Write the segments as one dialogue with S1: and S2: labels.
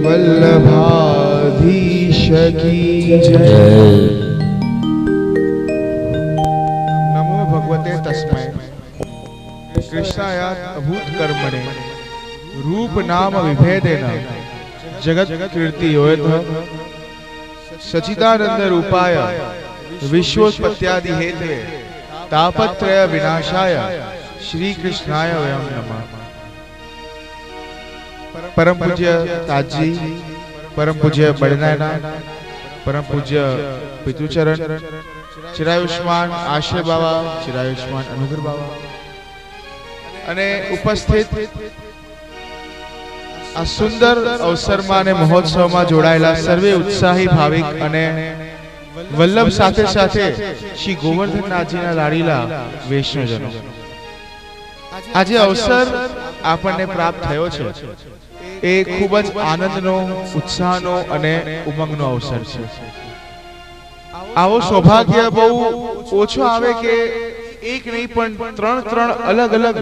S1: वल्लभाधीश की जय। नमो भगवते तस्मै कृष्णाय अभूत कर्मणे रूप नाम विभेदेन जगत कीर्ति योयथ सचिदानंद रूपाय विश्वोत्पत्त्यादि हेतवे तापत्रय विनाशाय श्री कृष्णाय वयं नमः। परम पूज्य ताजी, परम पूज्य बड़नायना, परम पूज्य पितृचरण, चिरायुष्मान आश्रय बाबा, चिरायुष्मान अनुग्रह बाबा अने उपस्थित आ सुंदर अवसर में महोत्सव में जोड़ायेला सर्वे उत्साही भाविक अने वल्लभ साथे साथे श्री गोवर्धननाथजीना लाडीला वैष्णवजनो આજે અવસર આપણને પ્રાપ્ત થયો છે એ ખૂબ જ આનંદનો, ઉત્સાહનો અને ઉમંગનો અવસર છે। આવો સૌભાગ્ય બહુ ઓછો આવે કે એક નહીં પણ ત્રણ અલગ અલગ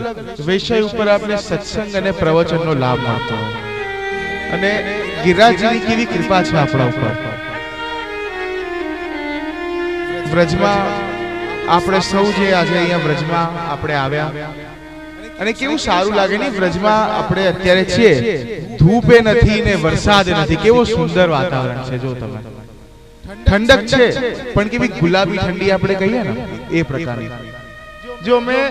S1: વિષય ઉપર આપણે સત્સંગ અને પ્રવચનનો લાભ મળતો હોય અને ગિરિરાજની કેવી કૃપા છે આપણા ઉપર। વ્રજમાં આપણે સૌ જે આજે અહીંયા વ્રજમાં આપણે આવ્યા અને કેવું સારું લાગે ને વ્રજમાં આપણે અત્યારે છીએ, ધૂપે નથી ને વરસાદ નથી, કેવો સુંદર વાતાવરણ છે। જો તમે ઠંડક છે પણ કેવી ગુલાબી ઠંડી આપણે કહીએ ને એ પ્રકારની। જો મેં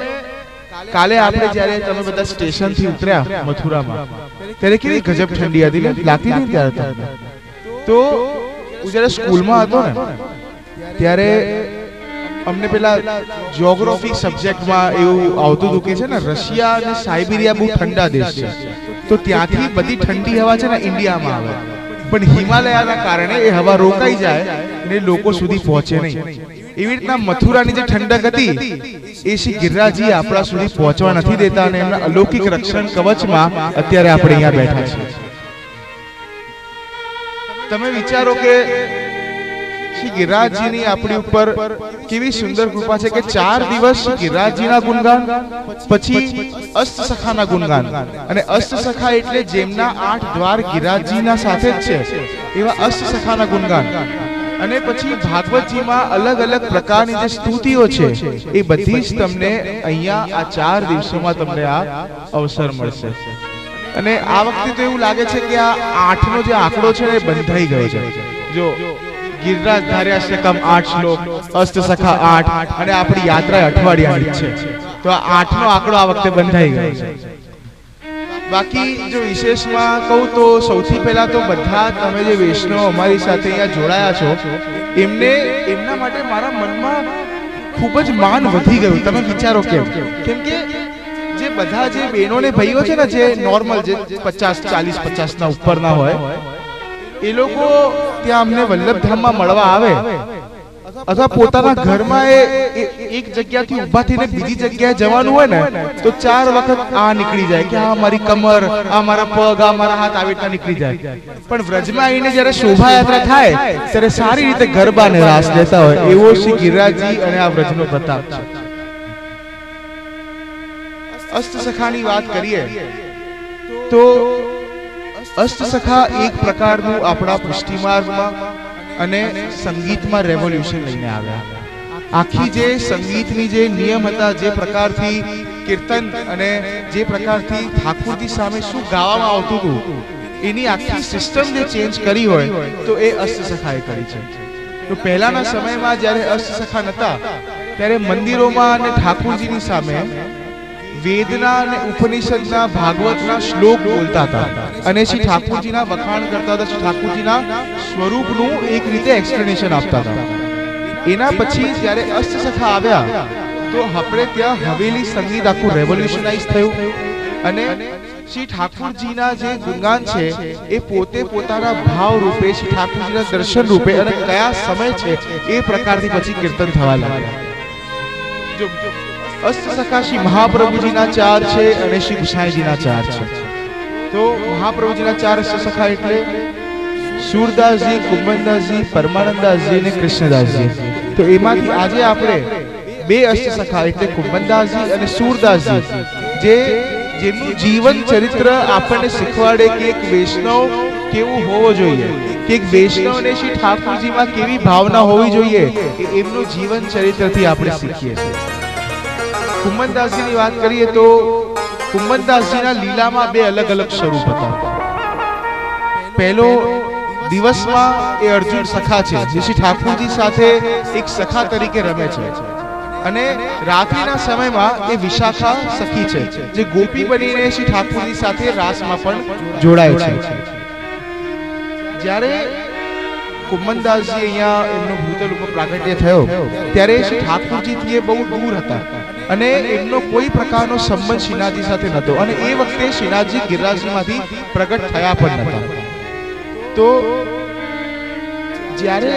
S1: કાલે આપણે જ્યારે તમે બધા સ્ટેશન થી ઉતર્યા મથુરામાં ત્યારે કેવી ગજબ ઠંડી હતી ને, લાગતી હતી ત્યારે તમને। તો હું જ્યારે સ્કૂલમાં હતો ને ત્યારે અમને પેલા જ્યોગ્રાફી સબ્જેક્ટમાં એવું આવતું હતું કે છે ને રશિયા અને સાઇબિરિયા બહુ ઠંડા દેશ છે, તો ત્યાંથી બધી ઠંડી હવા છે ને ઇન્ડિયામાં આવે, પણ હિમાલયના કારણે એ હવા રોકાઈ જાય અને લોકો સુધી પહોંચે નહીં। એવી રીતના મથુરાની જે ઠંડક હતી એ શ્રી ગિરિરાજજી આપણા સુધી પહોંચવા નથી દેતા અને એમના અલૌકિક રક્ષણ કવચમાં અત્યારે આપણે અહીંયા બેઠા છીએ। તમે વિચારો કે શ્રી ગિરિરાજજીની આપણી ઉપર કેવી સુંદર કૃપા છે કે 4 દિવસ ગિરિરાજજીના ગુણગાન, પછી અષ્ટસખાના ગુણગાન, અને અષ્ટસખા એટલે જેમના 8 દ્વાર ગિરિરાજજીના સાથે જ છે એવા અષ્ટસખાના ગુણગાન, અને પછી ભાગવતજીમાં અલગ અલગ પ્રકારની જે સ્તુતિઓ છે એ બધી જ તમને અહીંયા આ 4 દિવસોમાં તમને આ અવસર મળશે। અને આ વખતે તો એવું લાગે છે કે આ 8નો જે આંકડો છે એ બંધાઈ ગયો છે। જો गिरिराज धार्या से कम 8 श्लोक, अष्टसखा 8 અને આપણી યાત્રા અઠવાડિયાની છે, તો આ 8નો આંકડો આ વખતે બંધાઈ ગયો છે। બાકી જો વિશેષમાં કહું તો સૌથી પહેલા તો બધા તમે જે વૈષ્ણવ અમારી સાથે અહીંયા જોડાયા છો એમના માટે મારા મનમાં ખૂબ જ માન વધી ગયું। તમે વિચારો કેમ કે જે બધા જે બહેનો ને ભાઈઓ છે ને જે નોર્મલ જે 50 40 50 ના ઉપરના હોય એ લોકો ત્યાં અમને વલ્લભધામમાં મળવા આવે અથવા પોતાના ઘરમાં એક જગ્યાથી ઊભા થઈને બીજી જગ્યાએ જવાનું હોય ને તો 4 વખત આ નીકળી જાય કે આ મારી કમર, આ મારા પગ, આ મારા હાથ આવી રીતના નીકળી જાય। પણ વ્રજમાં આવીને જ્યારે શોભાયાત્રા થાય ત્યારે સારી રીતે ગરબા અને રાસ લેતા હોય એવો શ્રી ગિરિરાજજી અને આ વ્રજનો પ્રતાપ છે। અષ્ટસખાની વાત કરીએ તો અષ્ટસખા એક પ્રકારનું આપણા પુષ્ટિમાર્ગમાં અને સંગીતમાં રેવોલ્યુશન લઈને આવ્યા। આખી જે સંગીતની જે નિયમ હતા, જે પ્રકારથી કીર્તન અને જે પ્રકારથી ઠાકુરજી સામે શું ગાવામાં આવતું હતું એની આખી સિસ્ટમ જે ચેન્જ કરી હોય તો એ અષ્ટસખાએ કરી છે। તો પહેલાના સમયમાં જ્યારે અષ્ટસખા નહોતા ત્યારે મંદિરોમાં અને ઠાકુરજીની સામે વેદના અને ઉપનિષદના ભાગવતના શ્લોક બોલતા હતા અને શ્રી ઠાકુરજીના વખાણ કરતા હતા, શ્રી ઠાકુરજીના સ્વરૂપનું એક રીતે એક્સપ્લેનેશન આપતા હતા। એના પછી જ્યારે અષ્ટસખા આવ્યા તો આપણે ત્યાં હવેલી સંગીત આખું રેવોલ્યુશનાઇઝ થયું અને શ્રી ઠાકુરજીના જે ગુણગાન છે એ પોતે પોતાના ભાવ રૂપે શ્રી ઠાકુરજીના દર્શન રૂપે અને કયા સમય છે એ પ્રકારથી પછી કીર્તન થવા લાગ્યા। अष्टसखा श्री महाप्रभुजीना 4 છે અને શ્રી ગુસાઈજીના 4 છે। તો મહાપ્રભુજીના 4 અષ્ટસખા એટલે सूरदासजी, कुंभनदासजी, परमानंददासजी અને કૃષ્ણદાસજી। તો એમાંથી આજે આપણે બે અષ્ટસખા એટલે કુંભનદાસજી અને सूरदासजी જે જેમનું જીવન ચરિત્ર આપણને શીખવાડે કે એક વૈષ્ણવ કેવું હોવો જોઈએ, કે એક વૈષ્ણવને શ્રી ઠાકોરજીમાં કેવી ભાવના હોવી જોઈએ, એ એમનું જીવન ચરિત્રથી આપણે શીખીએ છીએ। કુંમનદાસજીની વાત કરીએ તો કુંમનદાસજીના લીલામાં બે અલગ અલગ સ્વરૂપ હતા। પહેલો દિવસમાં એ અર્જુન સખા છે, જે શ્રી ઠાકોરજી સાથે એક સખા તરીકે રમે છે, અને રાત્રિના સમયમાં એ વિશાખા સખી છે, જે ગોપી બનીને શ્રી ઠાકોરજી સાથે રાસમાં પણ જોડાય છે। જ્યારે કુંમનદાસજી અહીંયા એમનો ભૂતલ ઉપર પ્રાગટ્ય થયો ત્યારે શ્રી ઠાકોરજીથી એ બહુ દૂર હતા અને એમનો કોઈ પ્રકારનો સંબંધ શ્રીનાથજી સાથે નહોતો, અને એ વખતે શ્રીનાથજી ગિરિરાજમાંથી પ્રગટ થયા પણ નહોતા। તો જ્યારે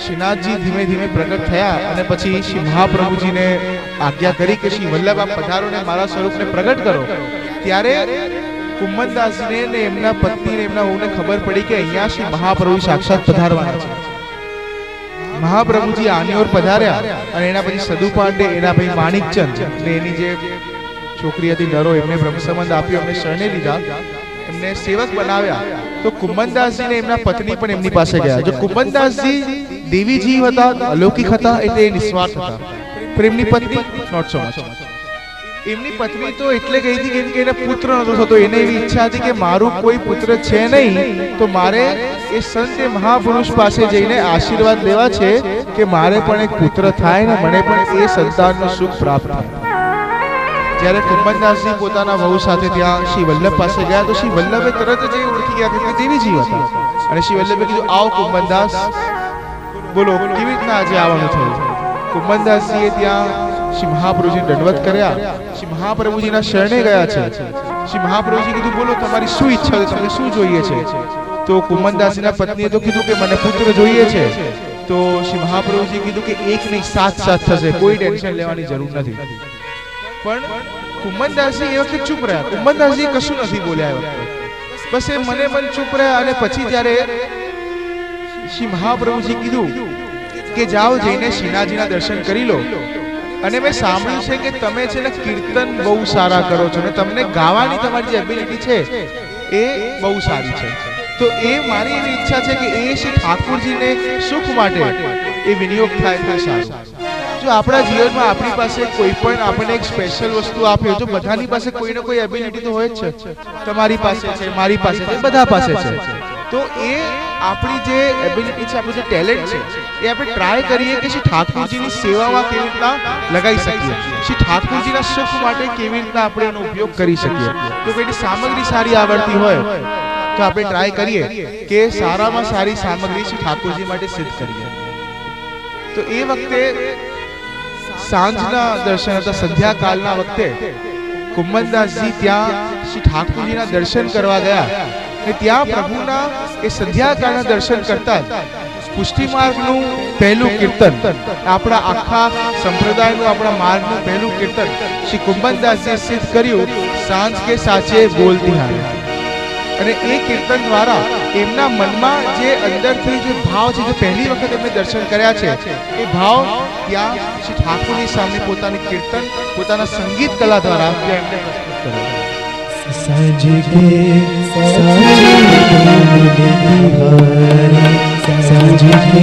S1: શ્રીનાથજી ધીમે ધીમે પ્રગટ થયા અને પછી શ્રી મહાપ્રભુજીને આજ્ઞા કરી કે શ્રી વલ્લભ આપ પધારો ને મારા સ્વરૂપને પ્રગટ કરો, ત્યારે કુંમનદાસજીને ને એમના પત્નીને એમના વહુને ખબર પડી કે અહીંયા શ્રી મહાપ્રભુ સાક્ષાત પધારવાના છે। મહાપ્રભુજી આની ઓર પધાર્યા અને એના પછી સદુ પાંડે, એના ભાઈ માણિકચંદ ને એની જે છોકરી હતી નરો, એમને બ્રહ્મ સંબંધ આપ્યો, એમને શરણે લીધા, એમને સેવક બનાવ્યા। તો કુંમનદાસજી ને એમના પત્ની પણ એમની પાસે ગયા। જો કુંમનદાસજી દેવીજી હતા, અલૌકિક હતા, એટલે નિસ્વાર્થ હતા, પણ એમની પત્ની નોટ સો મચ। એમની પત્ની તો એટલે ગઈ હતી કેમ કે એને પુત્ર નતો થતો, એને એવી ઈચ્છા હતી કે મારું કોઈ પુત્ર છે નહીં, તો મારે એ સંત મહાપુરુષ પાસે જઈને આશીર્વાદ લેવા છે કે મારે પણ એક પુત્ર થાય ને મને પણ એ સંતાનનું સુખ પ્રાપ્ત થાય। જ્યારે કુંમનદાસજી પોતાના વહુ સાથે ત્યાં શ્રી વલ્લભ પાસે ગયા તો શ્રી વલ્લભે તરત જ ઓળખી ગયા કે દેવીજી હતા, અને શ્રી વલ્લભે કીધું આવો કુંમનદાસ, બોલો કેવી રીતના આજે આવવાનું થયું। કુંમનદાસજીએ ત્યાં શ્રી મહાપ્રભુજીને દંડવત કર્યા, શ્રી મહાપ્રભુજીના શરણે ગયા છે। શ્રી મહાપ્રભુજી કીધું બોલો તમારી શું ઈચ્છા છે, તમને શું જોઈએ છે? તો કુંમનદાસજીના પત્નીએ તો કીધું કે મને પુત્ર જોઈએ છે। તો શ્રી મહાપ્રભુજી કીધું કે એક નહીં સાત થશે, કોઈ ટેન્શન લેવાની જરૂર નથી। પણ કુંમનદાસજી એ વખતે ચૂપ રહ્યા, કુંમનદાસજી કશું નથી બોલ્યા એ વખતે, બસ એ મને મન ચૂપ રહ્યા। અને પછી જ્યારે શ્રી મહાપ્રભુજી કીધું કે જાઓ જઈને શ્રીનાથજીના દર્શન કરી લો, અને મેં સાંભળ્યું છે કે તમે છે ને કીર્તન બહુ સારા કરો છો ને તમને ગાવાની તમારી જે એબિલિટી છે એ બહુ સારી છે, તો એ મારી એવી ઈચ્છા છે કે એ શ્રી ઠાકોરજીને સુખ માટે એ વિનિયોગ થાય તો સારું। જો આપણા જીવનમાં આપણી પાસે કોઈ પણ આપણને એક સ્પેશિયલ વસ્તુ આપે, જો બધાની પાસે કોઈ ને કોઈ એબિલિટી તો હોય જ છે, તમારી પાસે છે, મારી પાસે છે, બધા પાસે છે, તો એ આપણી જે એબિલિટી છે, આપણું જે ટેલેન્ટ છે, એ આપણે ટ્રાય કરીએ કે શ્રી ઠાકોરજીની સેવામાં કેવી રીતના લગાવી શકીએ, શ્રી ઠાકોરજીના સુખ માટે કેવી રીતના આપણે એનો ઉપયોગ કરી શકીએ। તો કોઈની સામગ્રી સારી આવડતી હોય તો આપણે ટ્રાય કરીએ કે સારામાં સારી સામગ્રી શ્રી ઠાકોરજી માટે સિદ્ધ કરીએ। તો એ વખતે સાંજના દર્શન હતા, સંધ્યાકાળના વખતે કુંમનદાસજી ત્યાં શ્રી ઠાકોરજીના દર્શન કરવા ગયા, અને ત્યાં પ્રભુના એ સંધ્યાકાળના દર્શન કરતા પુષ્ટિ માર્ગનું પહેલું કીર્તન, આપણા આખા સંપ્રદાયનું, આપણા માર્ગનું પહેલું કીર્તન શ્રી કુંમનદાસજીએ સિદ્ધ કર્યું, સાંજ કે સાચે બોલતી હારે। અને એ કીર્તન દ્વારા એમના મનમાં જે અંદરથી જે ભાવ છે, જે પહેલી વખત એમને દર્શન કર્યા છે, એ ભાવ ત્યાં શ્રી ઠાકોરની સામે પોતાની કીર્તન, પોતાના સંગીત કલા દ્વારા ત્યાં એમને પ્રસ્તુત કર્યો।
S2: સાંજે કે સાંજે સાંજે કે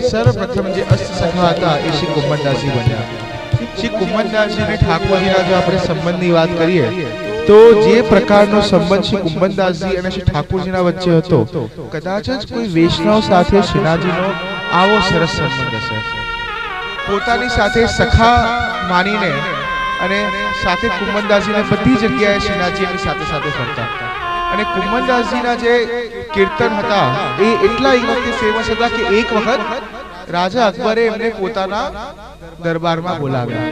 S1: સર્વપ્રથમ જે અષ્ટસખા હતા એ શ્રી કુંમનદાસજી બન્યા। શ્રી કુંમનદાસજી અને ઠાકોરજીના જો આપણે સંબંધની વાત કરીએ તો જે પ્રકારનો સંબંધ શ્રી કુંમનદાસજી અને શ્રી ઠાકોરજીના વચ્ચે હતો, કદાચ જ કોઈ વૈષ્ણવ સાથે શ્રીનાથજીનો આવો સરસ સંબંધ હશે। પોતાની સાથે સખા માનીને અને સાથે કુંમનદાસજીને બધી જગ્યાએ શ્રીનાથજી એમની સાથે સાથે ફરતા. અને કુંમનદાસજીના જે કીર્તન હતા એ એટલા એ વખતે ફેમસ હતા કે એક વખત રાજા અકબરે એમને પોતાના દરબારમાં બોલાવ્યા.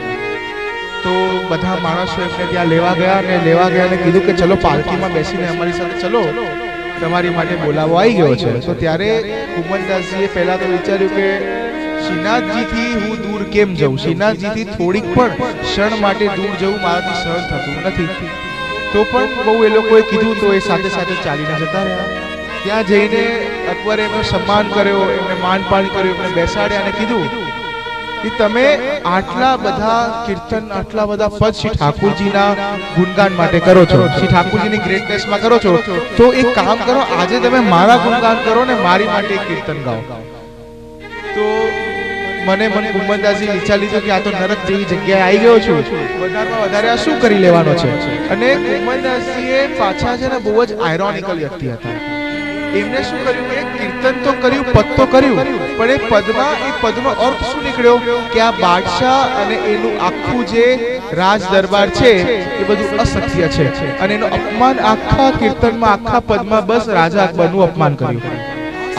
S1: તો બધા માણસો એમને ત્યાં લેવા ગયા અને કીધું કે ચલો પાલકીમાં બેસીને અમારી સાથે ચલો, તમારી માટે બોલાવો આવી ગયો છે. તો ત્યારે કુંમનદાસજીએ પહેલા તો વિચાર્યું કે શ્રીનાથજીથી હું દૂર કેમ જઉં, શ્રીનાથજીથી થોડીક પણ ક્ષણ માટે દૂર જવું મારાથી સહન થતું નથી. તો પણ બહુ એ લોકોએ કીધું તો એ સાથે સાથે ચાલીને જતા રહ્યા. ત્યાં જઈને અકબરે એમનો સન્માન કર્યો, એમને માનપાન કર્યું, એમને બેસાડ્યા અને કીધું કે તમે આટલા બધા કીર્તન, આટલા બધા પદ શ્રી ઠાકુરજીના ગુણગાન માટે કરો છો, શ્રી ઠાકુરજીની ગ્રેટનેસમાં કરો છો, તો એક કામ કરો, આજે તમે મારા ગુણગાન કરો ને મારી માટે એક કીર્તન ગાઓ. તો મને કુંમનદાસજી વિચાર લીધો કે આ તો નરક જેવી જગ્યાએ આવી ગયો છું, વધારેમાં વધારે આ શું કરી લેવાનો છે. અને કુંમનદાસજીએ પાછા છે ને બહુ જ આયરોનિકલ વ્યક્તિ હતા. એમને શું કર્યું કે કીર્તન તો કર્યું, પદ તો કર્યું, પણ એ પદનો અર્થ શું નીકળ્યો કે આ બાદશાહ અને એનું આખું જે રાજ દરબાર છે એ બધું અસત્ય છે. અને એનું અપમાન આખા કીર્તનમાં, આખા પદમાં બસ રાજા અકબરનું અપમાન કર્યું.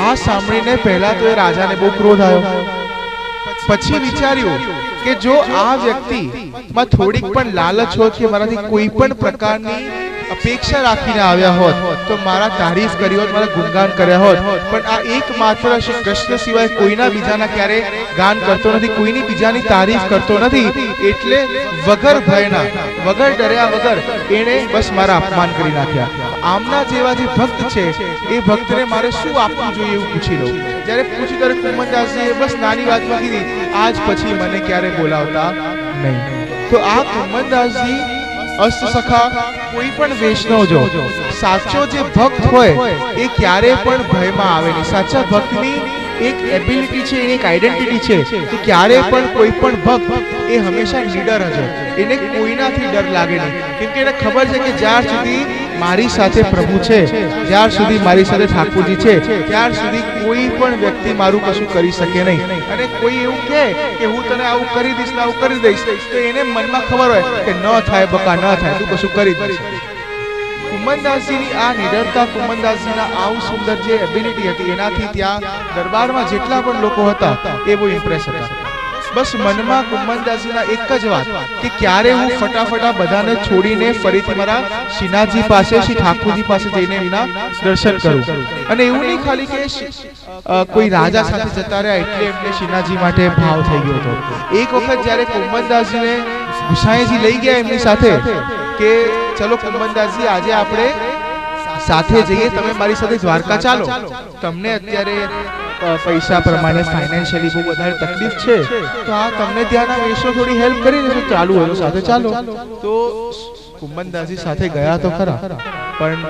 S1: આ સાંભળીને પહેલા તો એ રાજાને બહુ ક્રોધ આવ્યો. પછી વિચાર્યું કે જો આ વ્યક્તિમાં થોડીક પણ લાલચ હોત કે મારાથી કોઈ પણ પ્રકારની અપેક્ષા રાખીને આવ્યા હોત તો મારા તારીફ કરી હોત, મારા ગુણગાન કર્યા હોત. પણ આ એકમાત્ર શ્રી કૃષ્ણ સિવાય કોઈના બીજાના ક્યારે ગાન કરતો નથી, કોઈની બીજાની તારીફ કરતો નથી. એટલે વગર ભયના, વગર ડર્યા વગર એણે બસ મારા અપમાન કરી નાખ્યા. આમના જેવા જે ભક્ત છે એ ભક્તને મારે શું આપવું જોઈએ એવું પૂછી લઉં. જ્યારે પૂછ્યું ત્યારે કુંમનદાસજીએ બસ નાની વાતમાં કીધી, આજ પછી મને ક્યારે બોલાવતા નહીં. તો આ કુંમનદાસજી અષ્ટસખા કોઈ પણ વૈષ્ણવ જો સાચો જે ભક્ત હોય એ ક્યારે પણ ભયમાં આવે નહીં. સાચા ભક્તની એક એબિલિટી છે, એની એક આઈડેન્ટિટી છે કે ક્યારે પણ કોઈ પણ ભક્ત એ હંમેશા નીડર હશે. એને કોઈનાથી ડર લાગે નહીં, કેમ કે એને ખબર છે કે જ્યાર સુધી મારી સાથે પ્રભુ છે, જ્યાર સુધી મારી સાથે ઠાકોરજી છે, ત્યાર સુધી કોઈ પણ વ્યક્તિ મારું કશું કરી શકે નહીં. અને કોઈ એવું કહે કે હું તને આવું કરી દઈશ ને આવું કરી દઈશ, તો એને મનમાં ખબર હોય કે ન થાય બકા, ન થાય, તું કશું કરી દઈશ. કુંમનદાસજીની આ નિડરતા, કુંમનદાસજીના આવું સુંદર જે એબિલિટી હતી, એનાથી ત્યાં દરબારમાં જેટલા પણ લોકો હતા એ બહુ ઇમ્પ્રેસ હતા. બસ મનમાં કુંમનદાસજીના એક જ વાત કે ક્યારે હું ફટાફટ બધાને છોડીને ફરીથી મારા શ્રીનાથજી પાસે, શ્રી ઠાકોરજી પાસે જઈને એમના દર્શન કરું. અને એવું નહીં ખાલી કે કોઈ રાજા સાથે જતા રહ્યા એટલે એમને શ્રીનાથજી માટે ભાવ થઈ ગયો હતો. એક વખત જ્યારે કુંમનદાસજીને ગુસાઈજી લઈ ગયા એમની સાથે કે ચલો કુંમનદાસજી આજે આપણે સાથે જઈએ, તમે મારી સાથે દ્વારકા ચાલો, તમને અત્યારે પૈસા પ્રમાણે ફાઇનાન્શિયલી બહુ વધારે તકલીફ છે, તો આ તમને ત્યાંના વેશો થોડી હેલ્પ કરી દેજો, ચાલુ હોય તો સાથે ચાલો. તો કુંમનદાસજી સાથે ગયા તો ખરા, પણ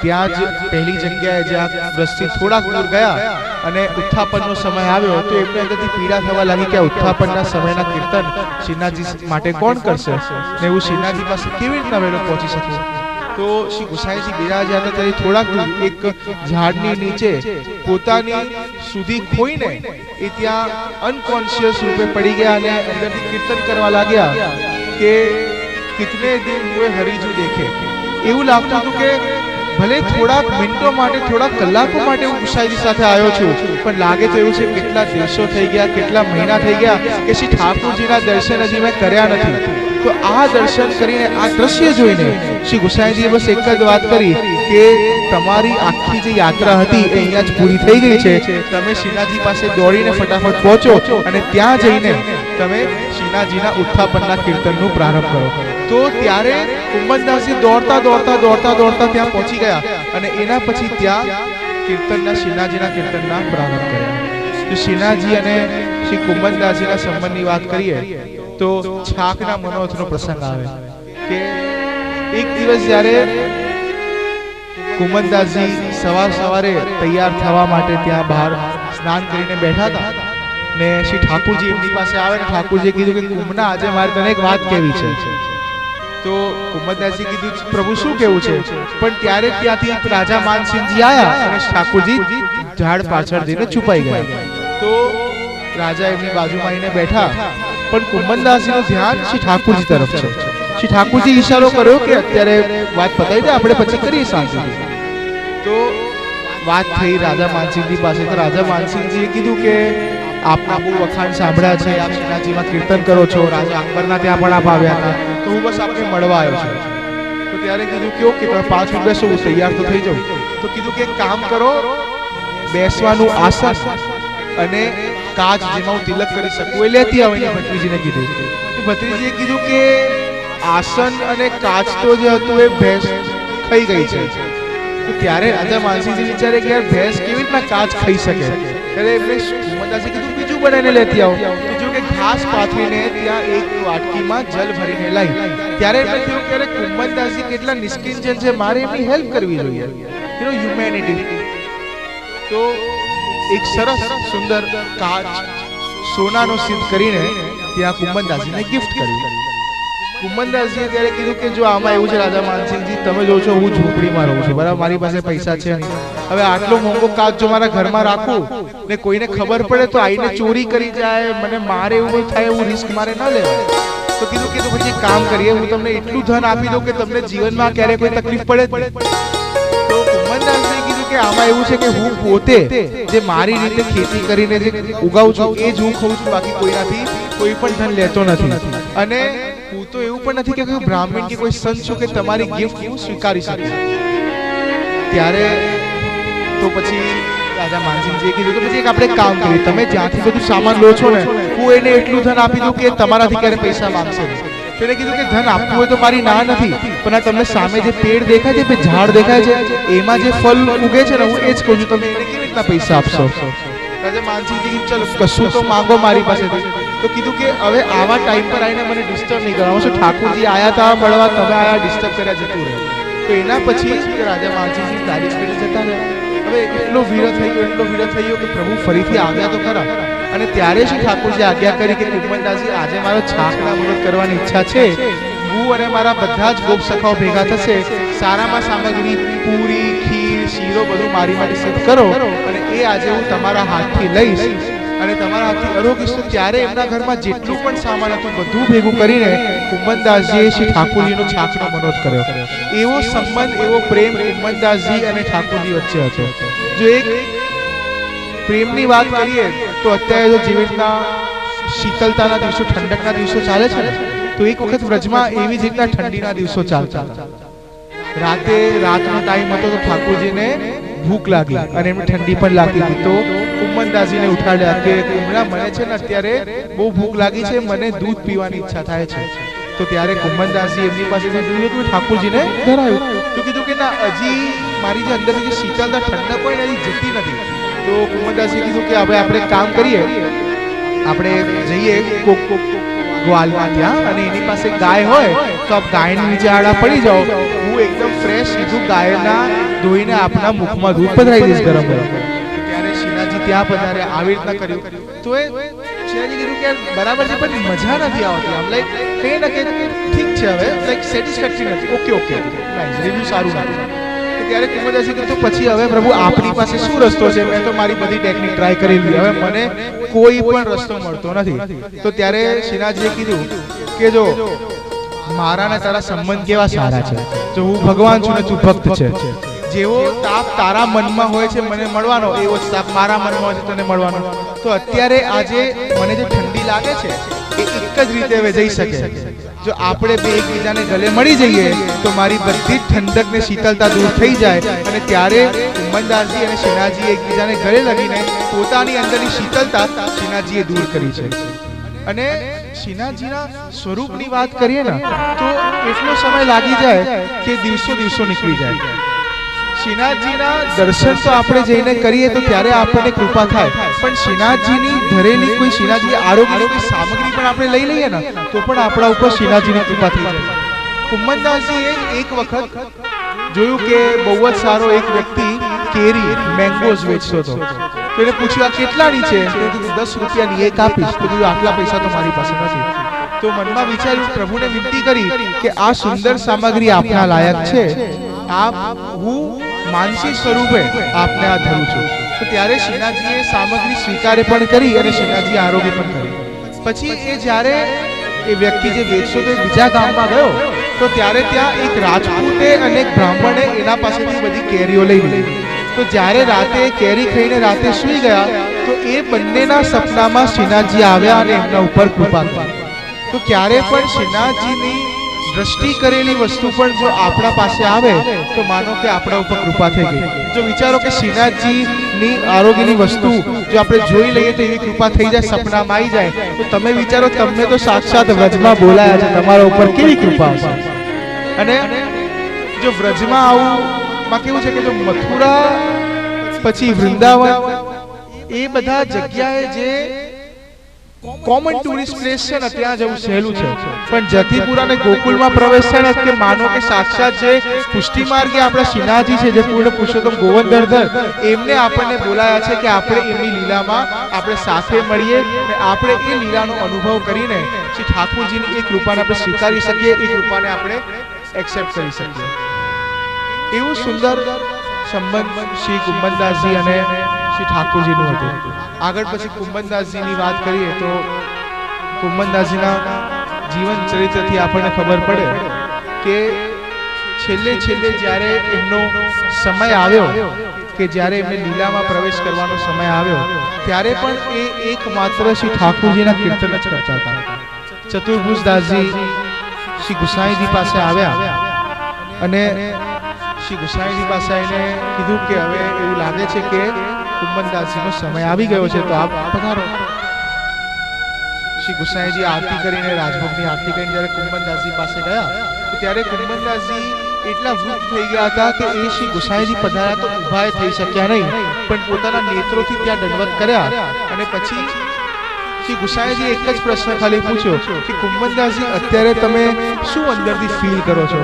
S1: ત્યાં જ પહેલી જગ્યાએ જ્યાં બ્રજથી થોડાક દૂર ગયા અને ઉત્થાપનનો સમય આવ્યો તો એમને અંદરથી પીડા થવા લાગી કે આ ઉત્થાપનના સમયના કીર્તન શ્રીનાથજી માટે કોણ કરશે ને હું શ્રીનાથજી પાસે કેવી રીતના વહેલો પહોંચી શકું. તો શ્રી ગુસાઈજી બિરાજ્યા હતા ત્યારે થોડાક એક ઝાડની નીચે પોતાની સુધી ખોઈને એ ત્યાં અનકોન્શિયસ રૂપે પડી ગયા અને અંદરથી કીર્તન કરવા લાગ્યા કે કિતને દિન હુએ હરિજુ દેખે. એવું લાગતું હતું કે ભલે થોડાક મિનિટો માટે, થોડાક કલાકો માટે હું ગુસાઈજી સાથે આવ્યો છું, પણ લાગે તો એવું છે કેટલા દિવસો થઈ ગયા, કેટલા મહિના થઈ ગયા કે શ્રી ઠાકોરજીના દર્શન હજી મેં કર્યા નથી. તો આ દર્શન કરીને, આ દ્રશ્ય જોઈને શ્રી ગુસાઈજીએ બસ એક જ વાત કરી કે તમારી આખી જે યાત્રા હતી એ અહીંયા જ પૂરી થઈ ગઈ છે. તમે શ્રીનાથજી પાસે દોડીને ફટાફટ પહોંચો અને ત્યાં જઈને તમે શ્રીનાથજીના ઉત્થાપનના કીર્તનનું પ્રારંભ કરો. તો ત્યારે કુંમનદાસજી દોડતા ત્યાં પહોંચી ગયા અને એના પછી ત્યાં કીર્તનના, શ્રીનાથજીના કીર્તનના પ્રારંભ કર્યા. તો શ્રીનાથજી અને શ્રી કુંમનદાસજીના સંબંધની વાત કરીએ તો છાકના મનોરથનો પ્રસંગ આવે કે એક દિવસ જ્યારે કુંમનદાસજી સવારે તૈયાર થવા માટે ત્યાં બહાર સ્નાન કરીને બેઠા હતા ને શ્રી ઠાકોરજી એમની પાસે આવે ને ઠાકોરજીએ કીધું કે કુંભના આજે મારે તને એક વાત કહેવી છે. તો કુંમનદાસજી કીધું પ્રભુ શું કહેવું છે? પણ ત્યારે ત્યાંથી રાજા માનસિંહજી આયા અને ઠાકોરજી ઝાડ પાછળ જઈને છુપાઈ ગયા. તો રાજા એમની બાજુમાં આવીને બેઠા પણ કુંભનદાસજીનું ધ્યાન શ્રી ઠાકુરજી તરફ છે. શ્રી ઠાકુરજી ઈશારો કર્યો કે અત્યારે વાત પતાવી દે, આપણે પછી કરીએ શાંતિથી. તો વાત થઈ રાજા માનસિંહજી પાસે. તો રાજા માનસિંહજીએ કીધું કે આપના બહુ વખાણ સાંભળ્યા છે, આપ શ્રીનાથજીમાં કીર્તન કરો છો, રાજા અકબરના ત્યાં પણ આપ આવ્યા હતા, તો હું બસ આપને મળવા આવ્યો છું. તો ત્યારે કીધું કે ઓકે, તમે 5 મિનિટ બેસો, હું તૈયાર તો થઈ જાઉં. તો કીધું કે એક કામ કરો, બેસવાનું આસન અને કાચ જેમાં હું તિલક કરી શકું એ લેતી આવીને ભત્રીજીને કીધું. ભત્રીજીએ કીધું કે આસન અને કાચ તો જે હતું એ ભેંસ ખાઈ ગઈ છે. તો ત્યારે રાજા માનસિંહજી વિચારે કે યાર ભેંસ કેવી રીતના કાચ ખાઈ શકે. ત્યારે એમને કુંભનદાસે કીધું બીજું બનાવીને લેતી આવો. તો જો કે ઘાસ પાથરીને ત્યાં એક વાટકીમાં જલ ભરીને લાવી. ત્યારે એમને થયું કે કુંભનદાસજી કેટલા નિષ્કિંચન છે, મારે એમની હેલ્પ કરવી જોઈએ, હ્યુમેનિટી. તો એક સરસ સુંદર કાચ સોનાનો સિદ્ધ કરીને ત્યાં કુંભનદાસજીને ગિફ્ટ કર્યું. કુંભનદાસજીએ ત્યારે કીધું કે જો આમાં એવું છે રાજા માનસિંહજી, તમે જો છો હું ઝૂંપડીમાં રહું છું, બરાબર, મારી પાસે પૈસા છે નહીં. હવે આટલો મોંઘો કાચ જો મારા ઘરમાં રાખું ને કોઈને ખબર પડે તો આઈને ચોરી કરી જાય, મને મારે એવું થાય, એવું રિસ્ક મારે ન લેવાય. તો કીધું કે તો પછી એક કામ કરીએ, હું તમને એટલું ધન આપી દઉં કે તમને જીવનમાં ક્યારે કોઈ તકલીફ પડે જ નહીં. તો કુંભનદાસજીએ કીધું કે આમાં એવું છે કે હું પોતે જે મારી રીતે ખેતી કરીને જે ઉગાવું છું એ જ હું ખાઉં છું, બાકી કોઈનાથી કોઈ પણ ધન લેતો નથી. અને હું તો એવું પણ નથી કે કોઈ બ્રાહ્મણ કે કોઈ સંત છું કે તમારી ગિફ્ટ હું સ્વીકારી શકું. ત્યારે તો પછી રાજા માનસિંહજીએ કીધું કે પછી એક આપણે કામ કરીએ, તમે જ્યાંથી બધું સામાન લો છો ને, હું એને એટલું ધન આપી દઉં કે તમારાથી ક્યારે પૈસા માંગશે નહીં. તેને કીધું કે ધન આપવું હોય તો મારી ના નથી, પણ આ તમને સામે જે પેડ દેખાય છે, ઝાડ દેખાય છે, એમાં જે ફળ ઉગે છે ને, હું એ જ કહું છું, તમે એને કેવી રીતના પૈસા આપશો. રાજા માનસિંહજી ચલો કશું તો માંગો મારી પાસેથી. તો કીધું કે હવે આવા ટાઈમ પર આવીને મને ડિસ્ટર્બ નહીં કરવાનું. શું ઠાકોરજી આયા હતા મળવા, તમે આયા ડિસ્ટર્બ કર્યા, જતું રહે. તો એના પછી રાજા માનસિંહજી તારીફ કરી જતા રહ્યા. હવે એટલો વિરહ થઈ ગયો કે પ્રભુ ફરીથી આવ્યા તો ખરા. અને ત્યારે શું ઠાકોરજી આજ્ઞા કરી કે કુંભનદાસજી આજે મારો છાકના મુહૂર્ત કરવાની ઈચ્છા છે, હું અને મારા બધા જ ગોપ સખાઓ ભેગા થશે, સારામાં સામગ્રી પૂરી, ખીર, શીરો બધું મારી માટે સિદ્ધ કરો, અને એ આજે હું તમારા હાથથી લઈશ અને તમારા હાથથી આરોગીશ. તો ત્યારે એમના ઘરમાં જેટલું પણ સામાન હતું બધું ભેગું કરીને કુંભનદાસજીએ શ્રી ઠાકોરજીનો છાકનો મનોત કર્યો. એવો સંબંધ, એવો પ્રેમ કુંભનદાસજી અને ઠાકોરજી વચ્ચે હતો. જો એક પ્રેમની વાત કરીએ તો અત્યારે જો જેવી રીતના શીતળતાના દિવસો, ઠંડકના દિવસો ચાલે છે ને, તો એક વખત વ્રજમાં એવી જ રીતના ઠંડીના દિવસો ચાલતા. રાતનો ટાઈમ હતો તો ઠાકોરજીને ભૂખ લાગી અને એમને ઠંડી પણ લાગતી હતી. તો કુંભનદાસજીને ઉઠાડ્યા કે કુંભડા, મને છે ને અત્યારે બહુ ભૂખ લાગી છે, મને દૂધ પીવાની ઈચ્છા થાય છે. તો ત્યારે કુંભનદાસજી એમની પાસેથી જોયું તો ઠાકોરજીને ધરાયું. તો કીધું કે ના, હજી મારી જે અંદરની જે શીતળતા, ઠંડક હોય ને, હજી જતી નથી. તો કુંભનદાસજીએ કીધું કે હવે આપણે કામ કરીએ, આપણે જઈએ ગ્વાલમાં ત્યાં, અને એની પાસે ગાય હોય તો આપ ગાયની નીચે આડા પડી જાઓ, હું એકદમ ફ્રેશ સીધું ગાયના ધોઈને આપના મુખમાં દૂધ પધરાવી દઈશ ગરમ ગરમ. ત્યારે શ્રીનાથજી ત્યાં પધારે, આવી રીતના કર્યું. તો એ શ્રીનાથજી કીધું કે બરાબર છે, પણ મજા નથી આવતી. આમ લાઈક કહીએ ને કે ઠીક છે, હવે લાઈક સેટિસ્ફેક્ટરી નથી, ઓકે રિવ્યુ સારું નથી. ત્યારે કુંભનદાસજી કીધું પછી હવે પ્રભુ આપણી પાસે શું રસ્તો છે, મેં તો મારી બધી ટેકનિક ટ્રાય કરી લીધી, હવે મને કોઈ પણ રસ્તો મળતો નથી. તો ત્યારે શ્રીનાથજીએ કીધું કે જો મારા ને તારા સંબંધ કેવા સારા છે, જો હું ભગવાન છું ને તું ભક્ત છે, જેવો તાપ તારા મનમાં હોય છે મને મળવાનો, એવો જ તાપ મારા મનમાં હોય છે તને મળવાનો. તો અત્યારે આજે મને જે ઠંડી લાગે છે એ એક જ રીતે હવે જઈ શકે. જો આપણે બે એકબીજાને ગલે મળી જઈએ તો મારી બધી જ ઠંડક ને શીતળતા દૂર થઈ જાય. અને ત્યારે કુંભનદાસજી અને શ્રીનાથજીએ એકબીજાને ગળે લગીને પોતાની અંદરની શીતળતા શ્રીનાથજીએ દૂર કરી છે. અને શ્રીનાથજીના સ્વરૂપની વાત કરીએ ને તો એટલો સમય લાગી જાય કે દિવસો નીકળી જાય. શ્રીનાથજીના દર્શન તો આપણે જઈને કરીએ તો ત્યારે આપણને કૃપા થાય, પણ શ્રીનાથજીની ધરેલી કોઈ શ્રીનાથજી આરોગ્યની કોઈ સામગ્રી પણ આપણે લઈ લઈએ ને તો પણ આપણા ઉપર શ્રીનાથજીની કૃપા થઈ જાય. કુંભનદાસજીએ એક વખત જોયું કે બહુ જ સારો એક વ્યક્તિ કેરી, મેંગોઝ વેચતો હતો. તો એને પૂછ્યું આ કેટલાની છે? 10 રૂપિયાની એક આપીશ. તો કીધું આટલા પૈસા તો મારી પાસે નથી. તો મનમાં વિચાર્યું, પ્રભુને વિનંતી કરી કે આ સુંદર સામગ્રી આપના લાયક છે, આપ હું માનસી સ્વરૂપે આપને આ ધરું છું. તો ત્યારે શ્રીનાથજીએ સામગ્રી સ્વીકારે પણ કરી અને શ્રીનાથજીએ આરોગ્ય પણ કરી. પછી એ જ્યારે એ વ્યક્તિ જે વેચતો તો બીજા ગામમાં ગયો તો ત્યારે ત્યાં એક રાજપૂતે અને એક બ્રાહ્મણે એના પાસેથી બધી કેરીઓ લઈ લીધી. તો જ્યારે રાતે કેરી ખાઈને રાતે સૂઈ ગયા તો એ બંનેના સપનામાં શ્રીનાથજી આવ્યા અને એમના ઉપર કૃપા કરી. તો ક્યારે પણ શ્રીનાથજીની દ્રષ્ટિ કરેલી વસ્તુ પણ જો આપણા પાસે આવે તો માનો કે આપણા ઉપર કૃપા થઈ ગઈ. જો વિચારો કે શ્રીનાથજીની આરોગ્યની વસ્તુ જો આપણે જોઈ લઈએ તો એવી કૃપા થઈ જાય, સપનામાં આવી જાય, તો તમે વિચારો તમને તો સાક્ષાત વ્રજમાં બોલાયા છે, તમારા ઉપર કેવી કૃપા હશે. અને જો વ્રજમાં આવું માં કેવું છે કે જો મથુરા પછી વૃંદાવન એ બધા જગ્યાએ જે કોમન ટુરિસ્ટ પ્લેસ છે ને ત્યાં જવું સહેલું છે, પણ જતીપુરા અને ગોકુળમાં પ્રવેશ છે ને કે માનો કે સાક્ષાત જે પુષ્ટિ માર્ગે આપણા શ્રીનાથજી છે, જે પૂર્ણ પુરુષોત્તમ ગોવર્ધનધર, એમને આપણને બોલાયા છે કે આપણે એમની લીલામાં આપણે સાથે મળીએ અને આપણે એ લીલાનો અનુભવ કરીને શ્રી ઠાકોરજીની એ કૃપાને આપણે સ્વીકારી શકીએ, એ કૃપાને આપણે એક્સેપ્ટ કરી શકીએ. એવું સુંદર સંબંધ શ્રી કુંભનદાસજી અને શ્રી ઠાકોરજીનું હતું. આગળ પછી કુંભનદાસજીની વાત કરીએ તો કુંભનદાસજીના જીવન ચરિત્રથી આપણને ખબર પડે કે છેલ્લે જ્યારે એમનો સમય આવ્યો કે જ્યારે એમને લીલામાં પ્રવેશ કરવાનો સમય આવ્યો ત્યારે પણ એ એકમાત્ર શ્રી ઠાકોરજીના કીર્તન જ કરતા હતા. ચતુર્ભુજદાસજી શ્રી ગુસાઈજી પાસે આવ્યા અને શ્રી ગુસાઈજી પાસે આવીને કીધું કે હવે એવું લાગે છે કે કુંભનદાસજીનો સમય આવી ગયો છે, તો આપ પધારો. શ્રી ગુસાઈજી આરતી કરીને રાજભોગની આરતી કરીને જ્યારે કુંભનદાસજી પાસે ગયા તો ત્યારે કુંભનદાસજી એટલા વૃદ્ધ થઈ ગયા હતા કે એ શ્રી ગુસાઈજી પધાર્યા તો ઊભા થઈ શક્યા નહીં, પણ પોતાના નેત્રોથી ત્યાં દંડવત કર્યા. અને પછી શ્રી ગુસાઈજી એક જ પ્રશ્ન ખાલી પૂછ્યો કે કુંભનદાસજી અત્યારે તમે શું અંદરથી ફીલ કરો છો?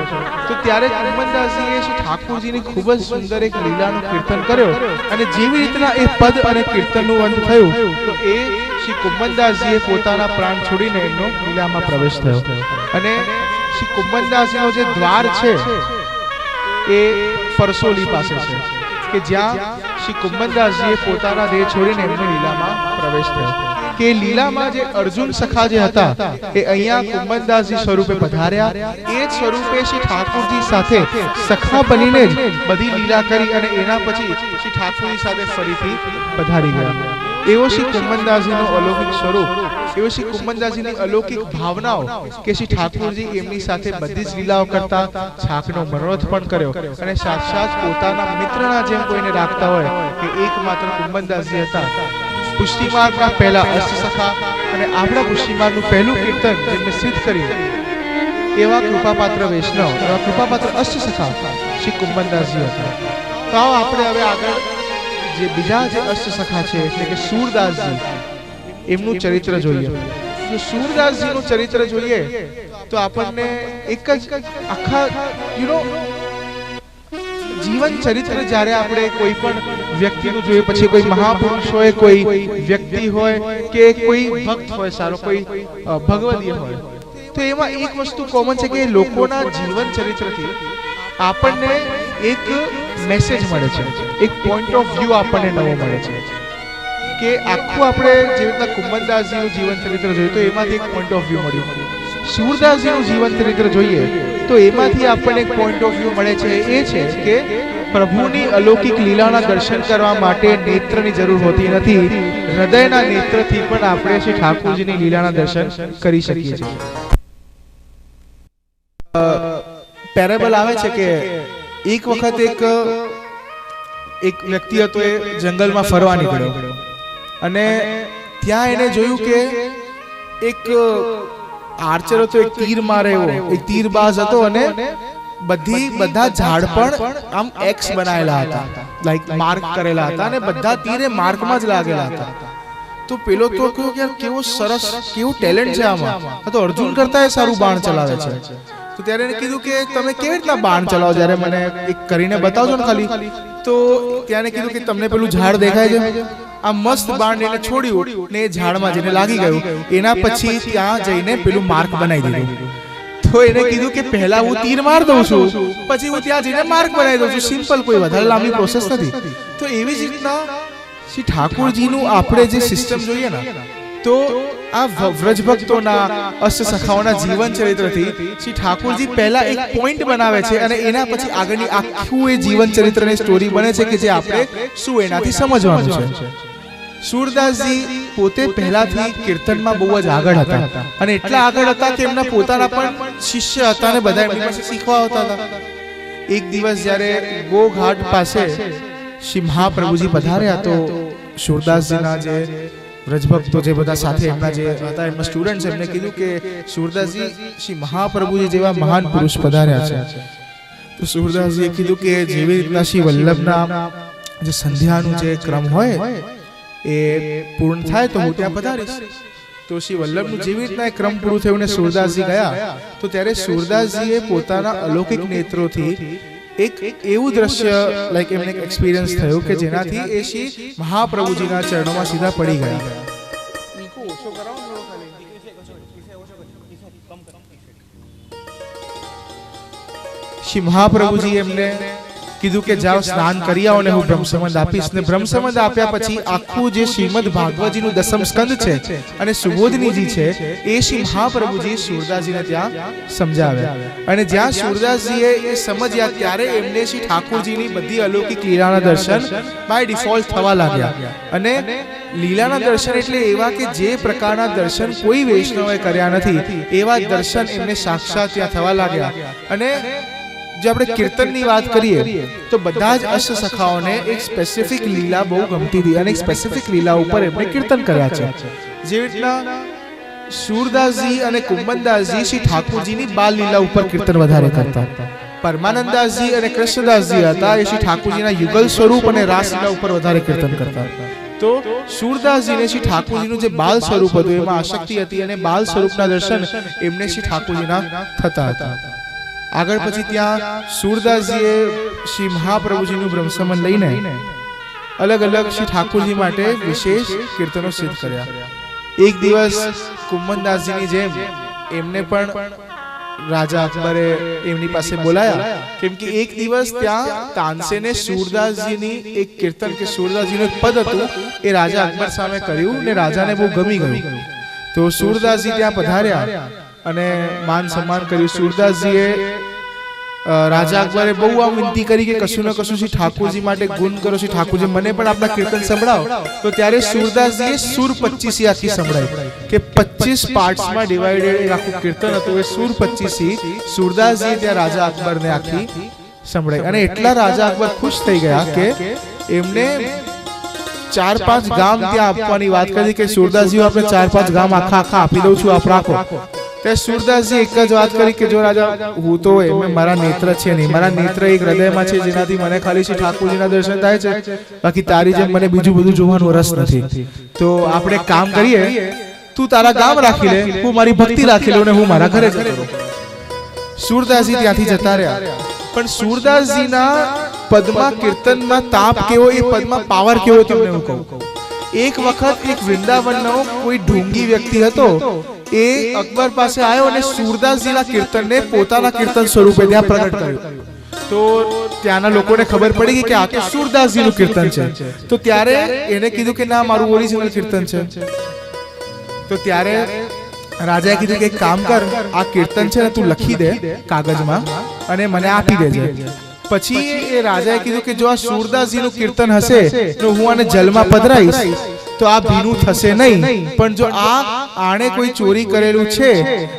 S1: તો ત્યારે કુંભનદાસજીએ શ્રી ઠાકોરજીની ખૂબ જ સુંદર એક લીલાનું કીર્તન કર્યો અને જેવી રીતના એ પદ અને કીર્તનનું અંત થયું તો એ શ્રી કુંભનદાસજીએ પોતાના પ્રાણ છોડીને એમનો લીલામાં પ્રવેશ થયો. અને શ્રી કુંભનદાસજીનો જે દ્વાર છે એ પરસોલી પાસે છે કે જ્યાં શ્રી કુંભનદાસજીએ પોતાના દેહ છોડીને એમનો લીલામાં પ્રવેશ થયો. કે લીલામાં જે અર્જુન સખા જે હતા એ અહીંયા કુંભનદાસજી સ્વરૂપે પધાર્યા, એ જ સ્વરૂપે શ્રી ઠાકોરજી સાથે સખા બનીને જ બધી લીલા કરી અને એના પછી શ્રી ઠાકોરજી સાથે ફરીથી પધારી ગયા. એવો શ્રી કુંભનદાસજીનો અલૌકિક સ્વરૂપ, એવો શ્રી કુંભનદાસજીની અલૌકિક ભાવનાઓ કે શ્રી ઠાકોરજી એમની સાથે બધી જ લીલાઓ કરતા, છાકનો મનોરથ પણ કર્યો અને સાક્ષાત પોતાના મિત્રના જેમ કોઈને રાખતા હોય કે એકમાત્ર કુંભનદાસજી હતા. પુષ્ટિમાર્ગના પહેલા અષ્ટસખા અને આપણા પુષ્ટિમાર્ગનું પહેલું કીર્તન જેમને સિદ્ધ કર્યું એવા કૃપાપાત્ર વૈષ્ણવ, એવા કૃપાપાત્ર અષ્ટસખા શ્રી કુંભનદાસજી હતા. તો આવો આપણે હવે આગળ જે બીજા જે અષ્ટસખા છે એટલે કે સુરદાસજી એમનું ચરિત્ર જોઈએ. જો સુરદાસજીનું ચરિત્ર જોઈએ તો આપણને એક જ આખા જીવન ચરિત્ર જ્યારે આપણે કોઈ પણ વ્યક્તિનું જોઈએ, પછી કોઈ મહાપુરુષ હોય, કોઈ વ્યક્તિ હોય કે કોઈ ભક્ત હોય, સારો કોઈ ભગવદીય હોય, તો એમાં એક વસ્તુ કોમન છે કે લોકોના જીવન ચરિત્રથી આપણને એક મેસેજ મળે છે, એક પોઈન્ટ ઓફ વ્યૂ આપણને નવો મળે છે. કે આખું આપણે જે રીતના કુંભનદાસજીનું જીવન ચરિત્ર જોયું તો એમાંથી એક પોઈન્ટ ઓફ વ્યૂ મળ્યું. સુરદાસજીનું જીવન ચરિત્ર જોઈએ તો એમાંથી આપણને એક પોઈન્ટ ઓફ વ્યૂ મળે છે, એ છે કે પ્રભુની અલૌકિક લીલાના દર્શન કરવા માટે નેત્રની જરૂર હોતી નથી, હૃદયના નેત્રથી પણ આપણે શ્રી ઠાકોરજીની લીલાના દર્શન કરી શકીએ છીએ. પેરેબલ આવે છે કે એક વખત એક વ્યક્તિ હતો, એ જંગલમાં ફરવા નીકળ્યો અને ત્યાં એને જોયું કે એક આર્ચર હતો, એક તીર મારે એવો એક તીરબાજ હતો અને બધા ઝાડ પણ આમ એક્સ બનાવેલા હતા, લાઈક માર્ક કરેલા હતા અને બધા તીર એ માર્કમાં જ લાગેલા હતા. તો પેલો તો કહ્યું કે કેવો સરસ, કેવું ટેલેન્ટ છે આમાં, આ તો અર્જુન કરતા એ સારું બાણ ચલાવે છે. તો ત્યારે એને કીધું કે તમે કેવી રીતના બાણ ચલાવો, જ્યારે મને એક કરીને બતાવજો ને ખાલી. તો ત્યારે કીધું કે તમને પેલું ઝાડ દેખાય છે, આ મસ્ત બાણ એને છોડ્યું ને એ ઝાડમાં જઈને લાગી ગયું. એના પછી ત્યાં જઈને પેલું માર્ક બનાવી દીધું. તો એને કીધું કે પહેલા હું તીર માર દઉં છું, પછી હું ત્યાં જઈને માર્ક બનાવી દઉં છું. સિમ્પલ, કોઈ વધારે લાંબી પ્રોસેસ નથી. તો એવી જ રીતના શ્રી ઠાકોરજીનું આપણે જે સિસ્ટમ જોઈએ ને, તો તો આ વ્રજભક્તોના અષ્ટ સખાઓના જીવન ચરિત્રથી શ્રી ઠાકોરજી પહેલા એક પોઈન્ટ બનાવે છે અને એના પછી આગળની આખું એ જીવન ચરિત્રની સ્ટોરી બને છે કે જે આપણે શું એનાથી સમજવાનું છે. સુરદાસજી પોતે પહેલાથી કીર્તનમાં બહુ જ આગળ હતા અને એટલા આગળ હતા કે એમના પોતાના પણ શિષ્ય હતા અને બધા એમની પાસે શીખવા આવતા હતા. એક દિવસ જ્યારે ગોઘાટ પાસે શ્રી મહાપ્રભુજી પધાર્યા તો સુરદાસજીના જે વ્રજભક્તો જે બધા સાથે એમના જે હતા એમના સ્ટુડન્ટ્સ એમને કીધું કે સુરદાસજી શ્રી મહાપ્રભુજી જેવા મહાન પુરુષ પધાર્યા છે. તો સુરદાસજીએ કીધું કે જેવી રીતના શ્રી વલ્લભના જે સંધ્યાનું જે ક્રમ હોય એ પૂર્ણ થાય તો હું ત્યાં પધારીશ. તો શ્રી વલ્લભનું જેવી રીતના એ ક્રમ પૂરું થયું ને સુરદાસજી ગયા તો ત્યારે સુરદાસજીએ પોતાના અલૌકિક નેત્રોથી એક એવું દ્રશ્ય લાઈક એમને એક્સપિરિયન્સ થયું કે જેનાથી એ શ્રી મહાપ્રભુજીના ચરણોમાં સીધા પડી ગયા. શ્રી મહાપ્રભુજી એમને કીધું કે જાઓ સ્નાન કરી આવો ને હું બ્રહ્મસંબંધ આપીશ. ને બ્રહ્મસંબંધ આપ્યા પછી આખું જે શ્રીમદ ભાગવતજીનું દસમ સ્કંદ છે અને સુબોધનીજી છે એ શ્રી મહાપ્રભુજી સુરદાસજીને ત્યાં સમજાવ્યા અને જ્યાં સુરદાસજીએ એ સમજ્યા ત્યારે એમને શ્રી ઠાકોરજીની બધી અલૌકિક લીલાના દર્શન બાય ડિફોલ્ટ થવા લાગ્યા. અને લીલાના દર્શન એટલે એવા કે જે પ્રકારના દર્શન કોઈ વૈષ્ણવે કર્યા નથી એવા દર્શન એમને સાક્ષાત ત્યાં થવા લાગ્યા. અને જો આપણે કીર્તનની વાત કરીએ તો બધા જ અષ્ટ સખાઓને એક સ્પેસિફિક લીલા બહુ ગમતી હતી અને એક સ્પેસિફિક લીલા ઉપર એમણે કીર્તન કર્યા છે. જે રીતના સુરદાસજી અને કુંભનદાસજી શ્રી ઠાકોરજીની બાલ લીલા ઉપર કીર્તન વધારે કરતા. પરમાનંદદાસજી અને કૃષ્ણદાસજી હતા એ શ્રી ઠાકોરજીના યુગલ સ્વરૂપ અને રાસ લીલા ઉપર વધારે કીર્તન કરતા. તો સુરદાસજીને શ્રી ઠાકોરજીનું જે બાલ સ્વરૂપ હતું એમાં આસક્તિ હતી અને બાલ સ્વરૂપના દર્શન એમને શ્રી ઠાકોરજીના થતા હતા. આગળ પછી ત્યાં સુરદાસજીએ શ્રી મહાપ્રભુજીનું બ્રહ્મસંબંધ લઈને અલગ અલગ શ્રી ઠાકોરજી માટે વિશેષ કીર્તનો સિદ્ધ કર્યા. એક દિવસ કુંભનદાસજીની જેમ એમને પણ રાજા અકબરે એમની પાસે બોલાયા કેમ કે એક દિવસ ત્યાં તાનસેને સુરદાસજીની એક કીર્તન કે સુરદાસજીનું એક પદ હતું એ રાજા અકબર સામે કર્યું ને રાજાને બહુ ગમી ગયું. તો સુરદાસજી ત્યાં પધાર્યા અને માન સન્માન કર્યું. સુરદાસજીએ રાજા અકબરે બહુ આમ વિનંતી કરી કે કશું ને કશું શ્રી ઠાકોરજી માટે ગુણ કરો, શ્રી ઠાકોરજી મને પણ આપણા કીર્તન સંભળાવો. તો ત્યારે સુરદાસજીએ સુર 25 આખી સંભળાઈ કે 25 પાર્ટ્સમાં ડિવાઇડેડ એક આખું કીર્તન હતું. એ સુર 25 સુરદાસજીએ ત્યાં રાજા અકબરને આખી સંભળાઈ અને એટલા રાજા અકબર ખુશ થઈ ગયા કે એમને 4-5 ગામ ત્યાં આપવાની વાત કરી કે સુરદાસજી આપણે 4-5 ગામ આખા આપી દઉં છું આપ રાખો. ત્યારે સુરદાસજી એક જ વાત કરી કે જો રાજા હું તો એમ મારા નેત્ર છે નહીં, મારા નેત્ર એક હૃદયમાં છે જેનાથી મને ખાલી શ્રી ઠાકોરજીના દર્શન થાય છે, બાકી તારી જેમ મને બીજું બધું જોવાનો રસ નથી. તો આપણે એક કામ કરીએ, તું તારા ગામ રાખી લે, હું મારી ભક્તિ રાખી લઉં ને હું મારા ઘરે જતો રહું. સુરદાસજી ત્યાંથી જતા રહ્યા. પણ સુરદાસજીના પદમાં કીર્તનમાં તાપ કેવો, એ પદમાં પાવર કેવો તમને હું કહું. એક વખત એક વૃંદાવનનો કોઈ ઢોંગી વ્યક્તિ હતો એ અકબર પાસે આવ્યો અને સુરદાસજીના કીર્તનને પોતાના કીર્તન સ્વરૂપે ત્યાં પ્રગટ કર્યું. તો ત્યાંના લોકોને ખબર પડી ગઈ કે આ તો સુરદાસજીનું કીર્તન છે. તો ત્યારે એને કીધું કે ના, મારું ઓરિજિનલ કીર્તન છે. તો ત્યારે રાજાએ કીધું કે એક કામ કર, આ કીર્તન છે ને તું લખી દે કાગળમાં અને મને આપી દેજે. પછી એ રાજાએ કીધું કે જો આ સુરદાસજીનું કીર્તન હશે તો હું આને જલમાં પધરાઈશ તો આ ભીનું થશે નહીં, પણ જો આણે કોઈ ચોરી કરેલું છે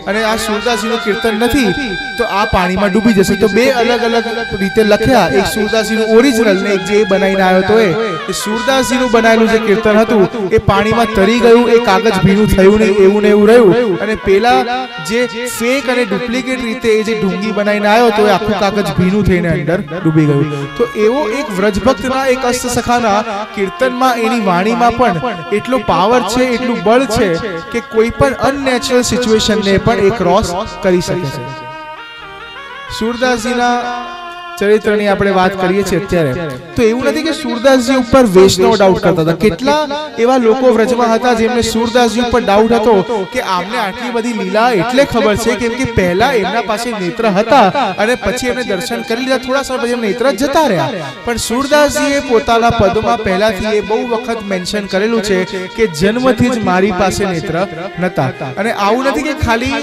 S1: અને આ સુરદાસજીનું કીર્તન નથી તો આ પાણીમાં ડૂબી જશે. તો બે અલગ અલગ રીતે લખ્યા, એક સુરદાસજીનું ઓરિજિનલ ને એક જે બનાવીને આવ્યો તો એ સુરદાસજીનું બનાવેલું જે કીર્તન હતું એ પાણીમાં તરી ગયું, એ કાગળ ભીનું થયું નહીં, એવું ને એવું રહ્યું. અને પેલા જે ફેક અને ડુપ્લિકેટ રીતે એ જે ઢૂંગી બનાવીને આવ્યો તો એ આખું કાગળ ભીનું થઈને અંદર ડૂબી ગયું. તો એવો એક વ્રજભક્તના એક અષ્ટ સખાના કીર્તનમાં એની વાણીમાં પણ એટલો પાવર છે, એટલું બળ છે કે કોઈ પણ અનનેચરલ સિચ્યુએશનને પણ એ ક્રોસ કરી શકે છે. સુરદાસજીના ચરિત્રની આપણે વાત કરીએ છીએ અત્યારે, તો એવું નથી કે સૂરદાસજી ઉપર વૈષ્ણવ ડાઉટ કરતા હતા. કેટલા એવા લોકો વ્રજમાં હતા જેમને સૂરદાસજી ઉપર ડાઉટ હતો કે આમને આટલી બધી લીલા એટલે ખબર છે કેમ કે પહેલા એમના પાસે નેત્ર હતા અને પછી એમને દર્શન કરી લીધા, થોડા સમય પછી એમ નેત્ર જતા રહ્યા. પણ સૂરદાસજીએ પોતાના પદમાં પહેલાથી એ બહુ વખત મેન્શન કરેલું છે કે જન્મથી જ મારી પાસે નેત્ર નતા. અને આવું નથી કે ખાલી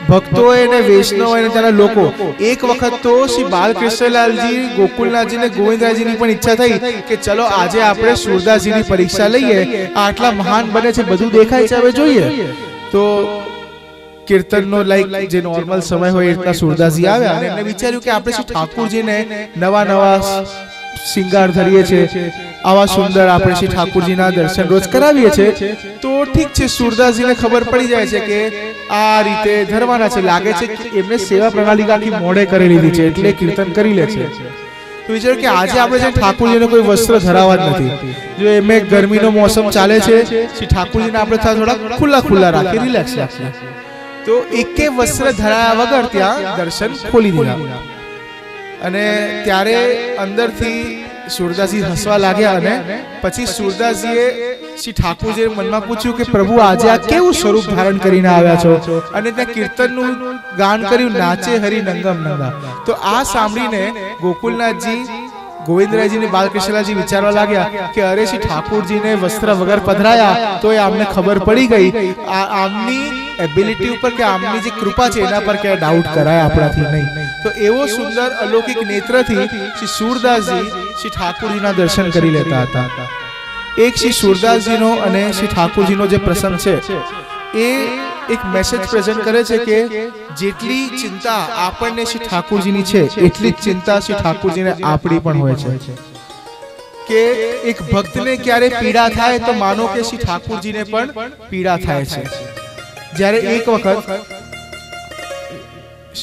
S1: ભક્તો અને વૈષ્ણવ અને તેના લોકો, એક વખત તો શ્રી બાલકૃષ્ણલાલજી, ગોકુલનાથજી ને ગોવિંદરાયજીની પણ ઈચ્છા થઈ કે ચલો આજે આપણે સૂરદાસજીની પરીક્ષા લઈએ, આટલા મહાન બને છે, બધું દેખાય છે, હવે જોઈએ. તો કીર્તનનો લાઈક જે નોર્મલ સમય હોય એટલા સૂરદાસજી આવ્યા અને એમને વિચાર્યું કે આપણે શ્રી ઠાકુરજીને નવા નવા શિંગાર ધરીએ છે, આવા સુંદર આપણે શ્રી ઠાકુરજીના દર્શન રોજ કરાવીએ છીએ, તો ઠીક છે, સૂરદાસજીને ખબર પડી જાય છે કે આ રીતે ધરવાના છે. લાગે છે કે એમને સેવા પ્રણાલિકા આખી મોડે કરી લીધી છે એટલે કીર્તન કરી લે છે. તો વિચાર્યું કે આજે આપણે જે ઠાકુરજીને કોઈ વસ્ત્ર ધરાવવા જ નથી, જો એમને ગરમીનો મોસમ ચાલે છે, શ્રી ઠાકુરજીને આપણે થોડા ખુલ્લા ખુલ્લા રાખી રિલેક્સ રાખીએ. તો એકે વસ્ત્ર ધરાયા વગર ત્યાં દર્શન ખોલી દીધા. અને ત્યારે અંદરથી સૂરદાસજી હસવા લાગ્યા અને પછી સૂરદાસજીએ શ્રી ઠાકુરજીએ મનમાં પૂછ્યું કે પ્રભુ આજે આ કેવું સ્વરૂપ ધારણ કરીને આવ્યા છો? અને ત્યાં કીર્તનનું ગાન કર્યું, નાચે હરિ નંગમ નંગા. તો આ સાંભળીને ગોકુલનાથજી, ગોવિંદરાયજી ને બાલકૃષ્ણલાલજી વિચારવા લાગ્યા કે અરે શ્રી ઠાકુરજીને વસ્ત્ર વગર પધરાયા તો એ આમને ખબર પડી ગઈ, આમની એબિલિટી ઉપર કે આમની જે કૃપા છે એના પર ક્યાંય ડાઉટ કરાય આપણાથી નહીં. તો એવો સુંદર અલૌકિક નેત્રથી શ્રી સૂરદાસજી શ્રી ઠાકુરજીના દર્શન કરી લેતા હતા. એક શ્રી સૂરદાસજીનો અને શ્રી ઠાકુરજીનો જે પ્રસંગ છે એ એક મેસેજ પ્રેઝન્ટ કરે છે કે જેટલી ચિંતા આપણને શ્રી ઠાકુરજીની છે એટલી જ ચિંતા શ્રી ઠાકુરજીને આપણી પણ હોય છે. કે એક ભક્તને ક્યારે પીડા થાય તો માનો કે શ્રી ઠાકુરજીને પણ પીડા થાય છે. જ્યારે એક વખત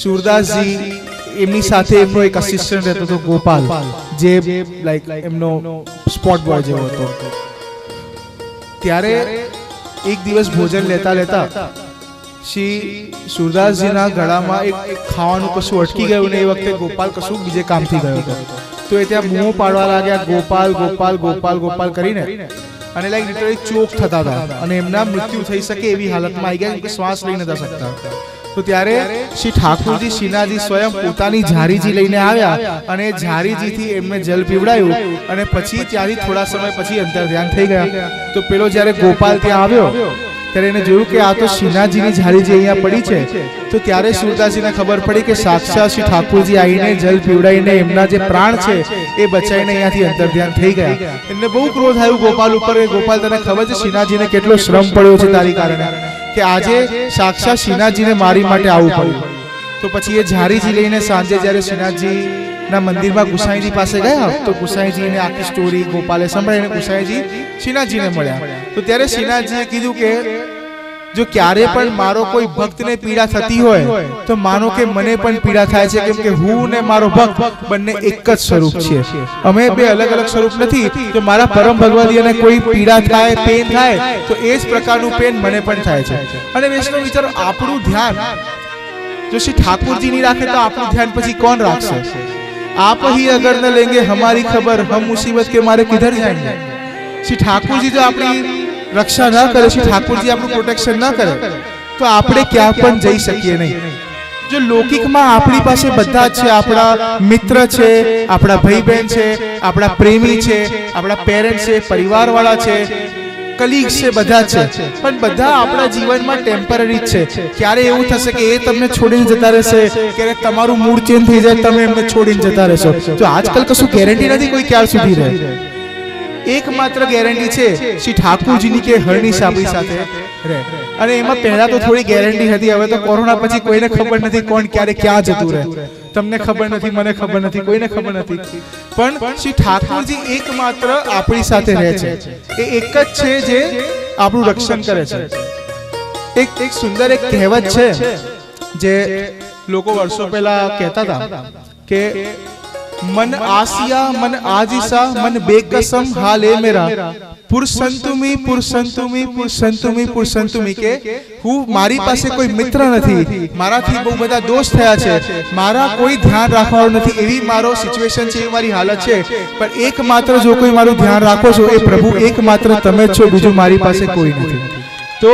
S1: સૂરદાસજી એમની સાથે એમનો એક અસિસ્ટન્ટ રહેતો હતો ગોપાલ, જે લાઈક એમનો સ્પોટ બોય જેવો હતો. ત્યારે એક દિવસ ભોજન લેતા લેતા શ્રી સૂરદાસજીના ગળામાં એક ખાવાનું કશું અટકી ગયું ને એ વખતે ગોપાલ કશું બીજે કામથી ગયો હતો. તો એ ત્યાં બૂમો પાડવા લાગ્યા, ગોપાલ ગોપાલ ગોપાલ ગોપાલ કરીને, અને લાઈક લિટરલી ચોક થતા હતા અને એમના મૃત્યુ થઈ શકે એવી હાલતમાં આવી ગયા કે શ્વાસ લઈ નતા શકતા. તો ત્યારે શ્રી ઠાકુરજી શ્રીનાથજી સ્વયં પોતાની ઝારીજી લઈને આવ્યા અને ઝારીજીથી એમને જલ પીવડાયું અને પછી ત્યાંથી થોડા સમય પછી અંતર ધ્યાન થઈ ગયા. તો પેલો જ્યારે ગોપાલ ત્યાં આવ્યો ત્યારે એને જોયું કે આ તો શ્રીનાથજીની ઝારીજી અહીંયા પડી છે. તો ત્યારે સૂરદાસજીને ખબર પડી કે સાક્ષાત શ્રી ઠાકુરજી આવીને જલ પીવડાવીને એમના જે પ્રાણ છે એ બચાવીને અહીંયાથી અંતર ધ્યાન થઈ ગયા. એમને બહુ ક્રોધ આવ્યો ગોપાલ ઉપર. ગોપાલ, તને ખબર છે શ્રીનાથજીને કેટલો શ્રમ પડ્યો છે તારી કારણે, કે આજે સાક્ષાત શ્રીનાથજીને મારી માટે આવવું પડ્યું. તો પછી એ ઝારીજી લઈને સાંજે જ્યારે શ્રીનાથજી ના મંદિરમાં ગુસાઈજી પાસે ગયા તો ગુસાઈજીને આખી સ્ટોરી ગોપાલે સંભળાવીને ગુસાઈજી શ્રીનાથજીને મળ્યા. તો ત્યારે શ્રીનાથજીએ કીધું કે જો ક્યારે પણ મારો કોઈ ભક્તને પીડા થતી હોય તો માનો કે મને પણ પીડા થાય છે, કેમ કે હું ને મારો ભક્ત બંને એક જ સ્વરૂપ છીએ. અમે બે અલગ અલગ સ્વરૂપ નથી. તો મારા પરમ ભગવદીને કોઈ પીડા થાય, પેન થાય તો એ જ પ્રકારનું પેન મને પણ થાય છે. અને વૈષ્ણવ વિચારો, આપણું ધ્યાન જો શ્રી ઠાકુરજી નહીં રાખે તો આપણું ધ્યાન પછી કોણ રાખશે? आप ही अगर न लेंगे हमारी खबर, हम मुसीबत के मारे किधर जाएंगे? श्री ठाकुरजी जो अपनी रक्षा ना करे, श्री ठाकुरजी આપણું પ્રોટેક્શન ના કરે તો આપણે ક્યાં પણ જઈ શકીએ નહીં. જો લૌકિકમાં આપણી પાસે બધા જ છે, આપણા મિત્ર છે, આપણા ભાઈ બહેન છે, આપણા પ્રેમી છે, આપણા પેરેન્ટ્સ છે, પરિવારવાળા છે, કલીગ્સ છે, બધા છે, પણ બધા આપણા જીવનમાં ટેમ્પરરી છે. ક્યારે એવું થશે કે એ તમને છોડીને જતા રહેશે, ક્યારે તમારું મૂડ ચેન્જ થઈ જાય, તમે એમને છોડીને જતા રહેશો. તો આજકાલ કશું ગેરંટી નથી કોઈ ક્યાં સુધી રહે. એકમાત્ર ગેરંટી છે શ્રી ઠાકુરજીની કે હરણીશ આપણી સાથે રહે. અને એમાં પહેલા તો થોડી ગેરંટી હતી, હવે તો કોરોના પછી કોઈને ખબર નથી કોણ ક્યારે ક્યાં જતું રહે. તમને ખબર નથી, મને ખબર નથી, કોઈને ખબર નથી, પણ શ્રી ઠાકુરજી એકમાત્ર આપણી સાથે રહે છે. એ એક જ છે જે આપણું રક્ષણ કરે છે. એક સુંદર એક કહેવત છે જે લોકો વર્ષો પહેલા કહેતા હતા કે મન આસિયા મન આજીસા મન બેકસમ હાલ એ મેરા પુરુષંતુમી પુરુષંતુમી પુરુષંતુમી પુરુષંતુમી કે હું મારી પાસે કોઈ મિત્ર નથી, મારાથી બહુ બધા દોષ થયા છે, મારા કોઈ ધ્યાન રાખવાનું નથી, એવી મારો સિચ્યુએશન છે, એવી મારી હાલત છે, પણ એકમાત્ર જો કોઈ મારું ધ્યાન રાખો છો એ પ્રભુ એકમાત્ર તમે જ છો, બીજું મારી પાસે કોઈ નથી. તો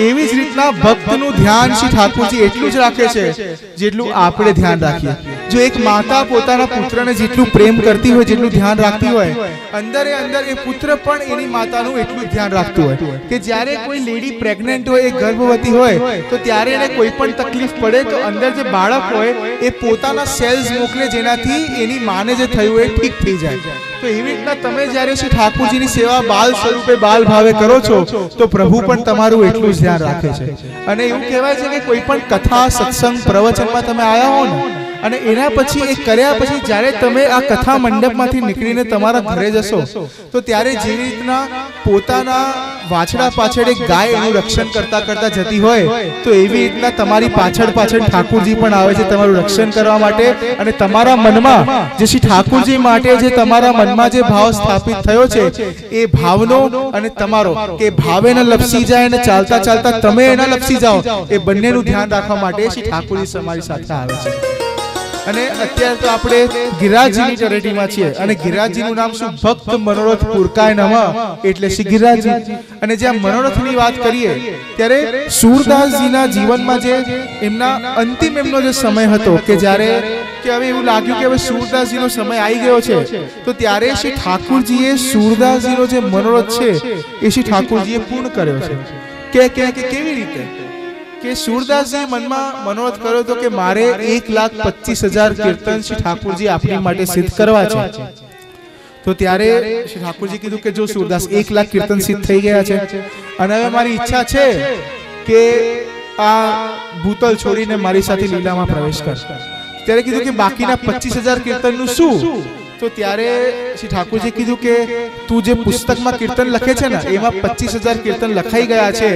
S1: એવી જ રીતના ભક્તનું ધ્યાન શ્રી ઠાકોરજી એટલું જ રાખે છે જેટલું આપણે ધ્યાન રાખીએ. જો એક માતા પોતાના પુત્રને જેટલું પ્રેમ કરતી હોય, જેટલું ધ્યાન રાખતી હોય, અંદર એ પુત્ર પણ એની માતાનું એટલું જ ધ્યાન રાખતું હોય કે જ્યારે કોઈ લેડી પ્રેગ્નન્ટ હોય, એ ગર્ભવતી હોય, તો ત્યારે એને કોઈ પણ તકલીફ પડે તો અંદર જે બાળક હોય એ પોતાના સેલ્સ મોકલે જેનાથી એની માને જે થયું એ ઠીક થઈ જાય. તો એવી રીતના તમે જ્યારે શ્રી ઠાકોરજીની સેવા બાલ સ્વરૂપે બાલ ભાવે કરો છો તો પ્રભુ પણ તમારું એટલું જ ધ્યાન રાખે છે. અને એવું કહેવાય છે કે કોઈ પણ કથા, સત્સંગ, પ્રવચનમાં તમે આવ્યા હો ને અને એના પછી એ કર્યા પછી જ્યારે તમે આ કથા મંડપમાંથી નીકળીને તમારા ઘરે જશો તો ત્યારે જેવી રીતના પોતાના વાછડા પાછળ એક ગાય એનું રક્ષણ કરતા કરતા જતી હોય, તો એવી રીતના તમારી પાછળ ઠાકોરજી પણ આવે છે તમારું રક્ષણ કરવા માટે. અને તમારા મનમાં જે શ્રી ઠાકોરજી માટે જે તમારા મનમાં જે ભાવ સ્થાપિત થયો છે એ ભાવનો અને તમારો કે ભાવે ન લપસી જાય અને ચાલતા ચાલતા તમે એના લપસી જાઓ, એ બંનેનું ધ્યાન રાખવા માટે શ્રી ઠાકોરજી તમારી સાથે આવે છે. અને અત્યારે તો આપણે ગિરિરાજજીની તળેટીમાં છીએ અને ગિરિરાજજીનું નામ શું? ભક્ત મનોરથ પુરકાય નમઃ, એટલે શ્રી ગિરિરાજજી. અને જ્યાં મનોરથની વાત કરીએ ત્યારે સુરદાસજીના જીવનમાં જે એમના અંતિમ એમનો જે સમય હતો કે જ્યારે કે હવે એવું લાગ્યું કે હવે સુરદાસજીનો સમય આવી ગયો છે, તો ત્યારે શ્રી ઠાકોરજીએ સુરદાસજીનો જે મનોરથ છે એ શ્રી ઠાકોરજીએ પૂર્ણ કર્યો છે. કે કેવી રીતે કે સુરદાસજી મનમાં મનોરથ કર્યો હતો કે મારે 1,25,000 કીર્તન શ્રી ઠાકોરજી આપણી માટે સિદ્ધ કરવા છે. તો ત્યારે શ્રી ઠાકોરજી કીધું કે જો સુરદાસ 1,00,000 કીર્તન સિદ્ધ થઈ ગયા છે અને હવે મારી ઈચ્છા છે કે આ ભૂતલ છોડીને મારી સાથે લીલામાં પ્રવેશ કર. ત્યારે કીધું કે બાકીના 25,000 કીર્તનનું શું? તો ત્યારે શ્રી ઠાકોરજી કીધું કે તું જે પુસ્તકમાં કીર્તન લખે છે ને એમાં 25,000 કીર્તન લખાઈ ગયા છે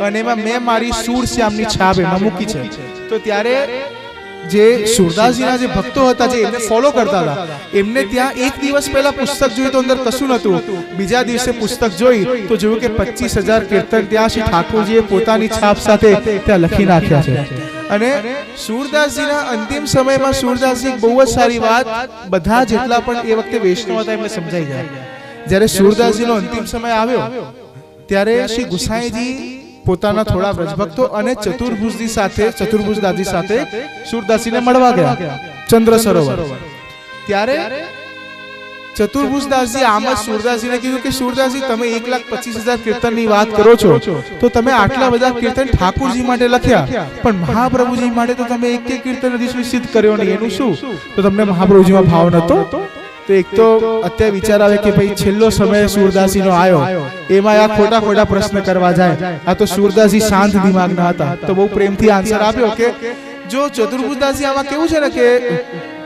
S1: અને એમાં મેં મારી સૂર શ્યામની છાપ એમાં મૂકી છે. તો ત્યારે જે સુરદાસજીના જે ભક્તો હતા જે એમને ફોલો કરતા હતા એમને ત્યાં એક દિવસ પહેલા પુસ્તક જોયું તો અંદર કશું નતું, બીજા દિવસે પુસ્તક જોઈ તો જોયું કે 25,000 કીર્તન ત્યાં શ્રી ઠાકોરજીએ પોતાની છાપ સાથે ત્યાં લખી નાખ્યા છે. અને સુરદાસજીના અંતિમ સમયમાં સુરદાસજી બહુ જ સારી વાત બધા જેટલા પણ એ વખતે વૈષ્ણવ હતા એમને સમજાઈ ગયા. જ્યારે સુરદાસજીનો અંતિમ સમય આવ્યો ત્યારે શ્રી ગુસાઈજી પોતાના થોડા વ્રજભક્તો અને ચતુર્ભુજદાસજી સાથે સુરદાસજીને મળવા ગયા ચંદ્ર સરોવર. ત્યારે ચતુર્ભુજદાસજી આમ જ સુરદાસજીને કીધું કે સુરદાસજી તમે 1,25,000 કીર્તનની વાત કરો છો તો તમે આટલા બધા કીર્તન ઠાકોરજી માટે લખ્યા પણ મહાપ્રભુજી માટે તો તમે એક કીર્તન હજી સિદ્ધ કર્યો નહીં, એનું શું? તો તમને મહાપ્રભુજીમાં ભાવ નતો? તો એક તો અત્યારે વિચાર આવે કે ભાઈ છેલ્લો સમય સુરદાસજીનો આવ્યો એમાં આ ખોટા પ્રશ્ન કરવા જાય. આ તો સુરદાસજી શાંત દિમાગના હતા તો બહુ પ્રેમથી આન્સર આપ્યો કે જો ચતુર્ભુજદાસજી આમાં કેવું છે ને કે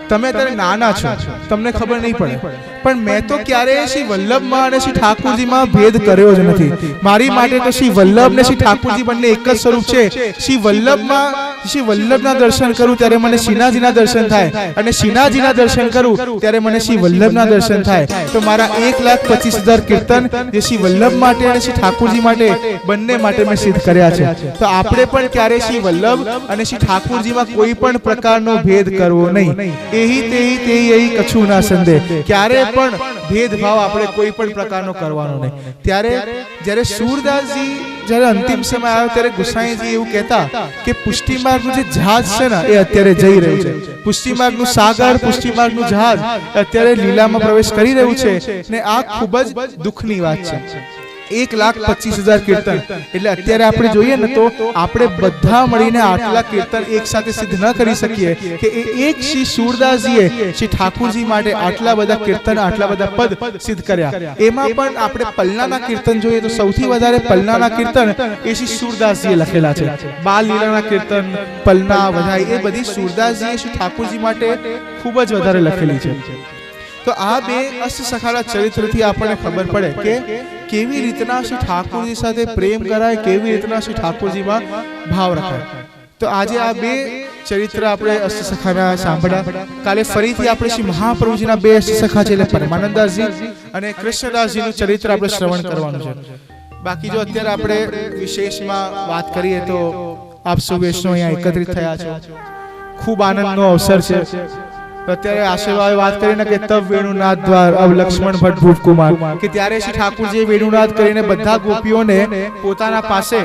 S1: તમે અત્યારે નાના છો, તમને ખબર નહીં પડે, પણ મેં તો ક્યારેય શ્રી વલ્લભમાં અને શ્રી ઠાકોરજીમાં ભેદ કર્યો જ નથી. મારી માટે તો શ્રી વલ્લભ ને શ્રી ઠાકોરજી બંને એક જ સ્વરૂપ છે. શ્રી વલ્લભના દર્શન કરું ત્યારે મને શ્રીનાથજીના દર્શન થાય અને શ્રીનાથજીના દર્શન કરું ત્યારે મને શ્રી વલ્લભના દર્શન થાય. તો મારા 1,25,000 કીર્તન જે શ્રી વલ્લભ માટે અને શ્રી ઠાકોરજી માટે બંને માટે મેં સિદ્ધ કર્યા છે. તો આપણે પણ ક્યારે શ્રી વલ્લભ અને શ્રી ઠાકોરજીમાં કોઈ પણ પ્રકારનો ભેદ કરવો નહીં. એહી તેહી તેહી એહી કછું ના સંદેહ, ક્યારે પણ ભેદભાવ આપણે કોઈ પણ પ્રકારનો કરવાનો નહીં. ત્યારે જ્યારે સુરદાસજી જ્યારે અંતિમ સમય આવ્યો ત્યારે ગુસાઈજી એવું કહેતા કે પુષ્ટિ માર્ગનું જે જહાજ છે ને એ અત્યારે જઈ રહ્યું છે. પુષ્ટિ માર્ગનું સાગર, પુષ્ટિ માર્ગનું જહાજ અત્યારે લીલામાં પ્રવેશ કરી રહ્યું છે ને આ ખૂબ જ દુઃખની વાત છે. 1,25,000 કીર્તન એટલે અત્યારે આપણે જોઈએ ને તો આપણે બધા મળીને આટલા કીર્તન એક સાથે સિદ્ધ ન કરી શકીએ કે એક શ્રી સુરદાસજીએ શ્રી ઠાકોરજી માટે આટલા બધા કીર્તન, આટલા બધા પદ સિદ્ધ કર્યા. એમાં પણ આપણે પલનાના કીર્તન જોઈએ તો સૌથી વધારે પલનાના કીર્તન એ શ્રી સુરદાસજીએ લખેલા છે. બાલ લીલાના કીર્તન, પલના, વધાઈ એ બધી સુરદાસજીએ શ્રી ઠાકોરજી માટે ખૂબ જ વધારે લખેલી છે. તો આ બે અષ્ટસખાના ચરિત્રથી આપણને ખબર પડે કે કેવી રીતના શ્રી ઠાકોરજી સાથે પ્રેમ કરાય, કેવી રીતના શ્રી ઠાકોરજીમાં ભાવ રખાય. તો આજે આ બે ચરિત્ર આપણે અષ્ટસખાના સાંભળ્યા. કાલે ફરીથી આપણે શ્રી મહાપ્રભુજીના બે અષ્ટસખા છે એટલે પરમાનંદાસજી અને કૃષ્ણદાસજીનું ચરિત્ર આપણે શ્રવણ કરવાનું છે. બાકી જો અત્યારે આપણે વિશેષમાં વાત કરીએ તો આપ સૌ વૈષ્ણવ અહીંયા એકત્રિત થયા છો, ખૂબ આનંદનો અવસર છે. અત્યારે આશીર્વાદ વાત કરીને કે તબ વેણુનાથ દ્વાર અબ લક્ષ્મણ ભટ્ટ ભૂપકુમાર કે ત્યારે શ્રી ઠાકુરજીએ વેણુનાથ કરીને બધા ગોપીઓને પોતાના પાસે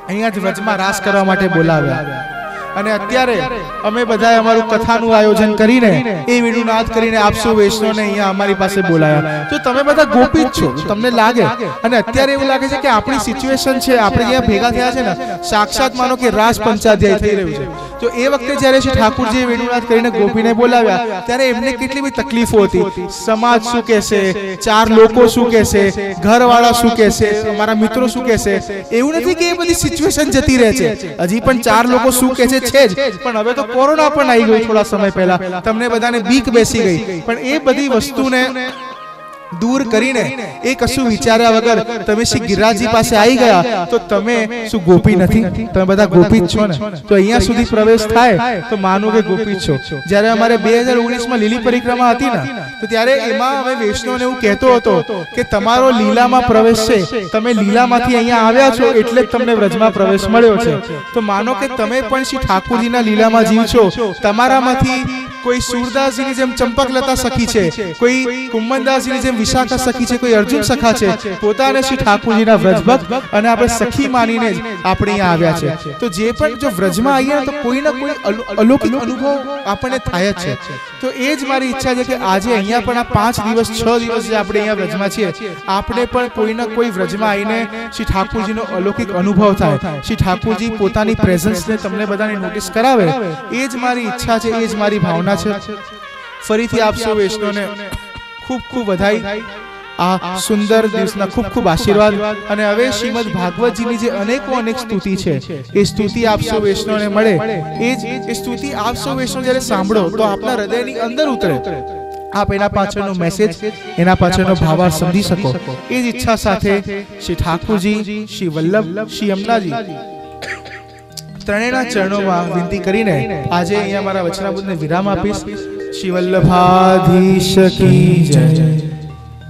S1: અહીંયા જ વ્રજમાં રાસ કરવા માટે બોલાવ્યા. અને અત્યારે અમે બધાએ અમારું કથાનું આયોજન કરીને એ વેણુનાથ કરીને આપ સૌ વૈષ્ણવને અહીંયા અમારી પાસે બોલાયા. તો તમે બધા ગોપી જ છો, તમને લાગે. અને અત્યારે એવું લાગે છે કે આપણી સિચ્યુએશન છે, આપણે અહીંયા ભેગા થયા છે ને, સાક્ષાત માનો કે રાસ પંચાધ્યાય થઈ રહ્યું છે. તો એ વખતે જ્યારે શ્રી ઠાકુરજીએ વેણુનાથ કરીને ગોપીને બોલાવ્યા ત્યારે એમને કેટલી બધી તકલીફો હતી. સમાજ શું કહેશે, ચાર લોકો શું કહેશે, ઘરવાળા શું કહેશે, અમારા મિત્રો શું કહેશે. એવું નથી કે એ બધી સિચ્યુએશન જતી રહે છે, હજી પણ ચાર લોકો શું કહેશે છે જ. પણ હવે તો કોરોના પણ આવી ગયો થોડા સમય પહેલા, તમને બધાને બીક બેસી ગઈ. પણ એ બધી વસ્તુને દૂર કરીને એ કશું વિચાર્યા વગર તમે શ્રી ગિરિરાજજી પાસે આવી ગયા. તો તમે શું ગોપી નથી? તમે બધા ગોપી જ છો ને? તો અહીંયા સુધી પ્રવેશ થાય તો માનો કે ગોપી જ છો. જ્યારે અમારે 2019માં લીલી પરિક્રમા હતી ને, તો ત્યારે એમાં અમે વૈષ્ણવને એવું કહેતો હતો કે તમારો લીલામાં પ્રવેશ છે, તમે લીલામાંથી અહીંયા આવ્યા છો એટલે જ તમને વ્રજમાં પ્રવેશ મળ્યો છે. તો માનો કે તમે પણ શ્રી ઠાકુરજીના લીલામાં જીવ છો. તમારામાંથી કોઈ સુરદાસજીની જેમ ચંપકલતા સખી છે, કોઈ કુંમનદાસજીની જેમ વિશાખા સખી છે, કોઈ અર્જુન સખા છે. પોતાને શ્રી ઠાકુરજીના વ્રજભક્ત અને આપણે સખી માનીને જ આપણે અહીંયા આવ્યા છે. તો જે પણ જો વ્રજમાં આવીએ તો કોઈ ના કોઈ અલૌકિક અનુભવ આપણને થાય જ છે. તો એ જ મારી ઈચ્છા છે કે આજે અહીંયા પણ આ 5 દિવસ 6 દિવસ જે આપણે અહીંયા વ્રજમાં છીએ, આપણે પણ કોઈ ના કોઈ વ્રજમાં આવીને શ્રી ઠાકુરજીનો અલૌકિક અનુભવ થાય, શ્રી ઠાકુરજી પોતાની પ્રેઝન્સને તમને બધાને નોટિસ કરાવે. એ જ મારી ઈચ્છા છે, એ જ મારી ભાવના છે. ફરીથી આપ સૌ વૈષ્ણવને ખૂબ ખૂબ વધાઈ, આ સુંદર દિવસના ખૂબ ખૂબ આશીર્વાદ. અને હવે શ્રીમદ ભાગવતજીની જે અનેક સ્તુતિ છે, એ સ્તુતિ આપ સૌ વૈષ્ણવને મળે. એ સ્તુતિ આપ સૌ વૈષ્ણવ જ્યારે સાંભળો તો આપના હૃદયની અંદર ઉતરે. આપ એના પાછળનો મેસેજ, એના પાછળનો ભાવાર્થ સમજી શકો. એ જ ઈચ્છા સાથે શ્રી ઠાકુરજી, શ્રી વલ્લભ, શ્રી યમુનાજી ત્રણેયના ચરણોમાં વિનંતી કરીને આજે અહીંયા મારા વચનામૃતને વિરામ આપીશ. શ્રી વલ્લભાધીશ કી જય.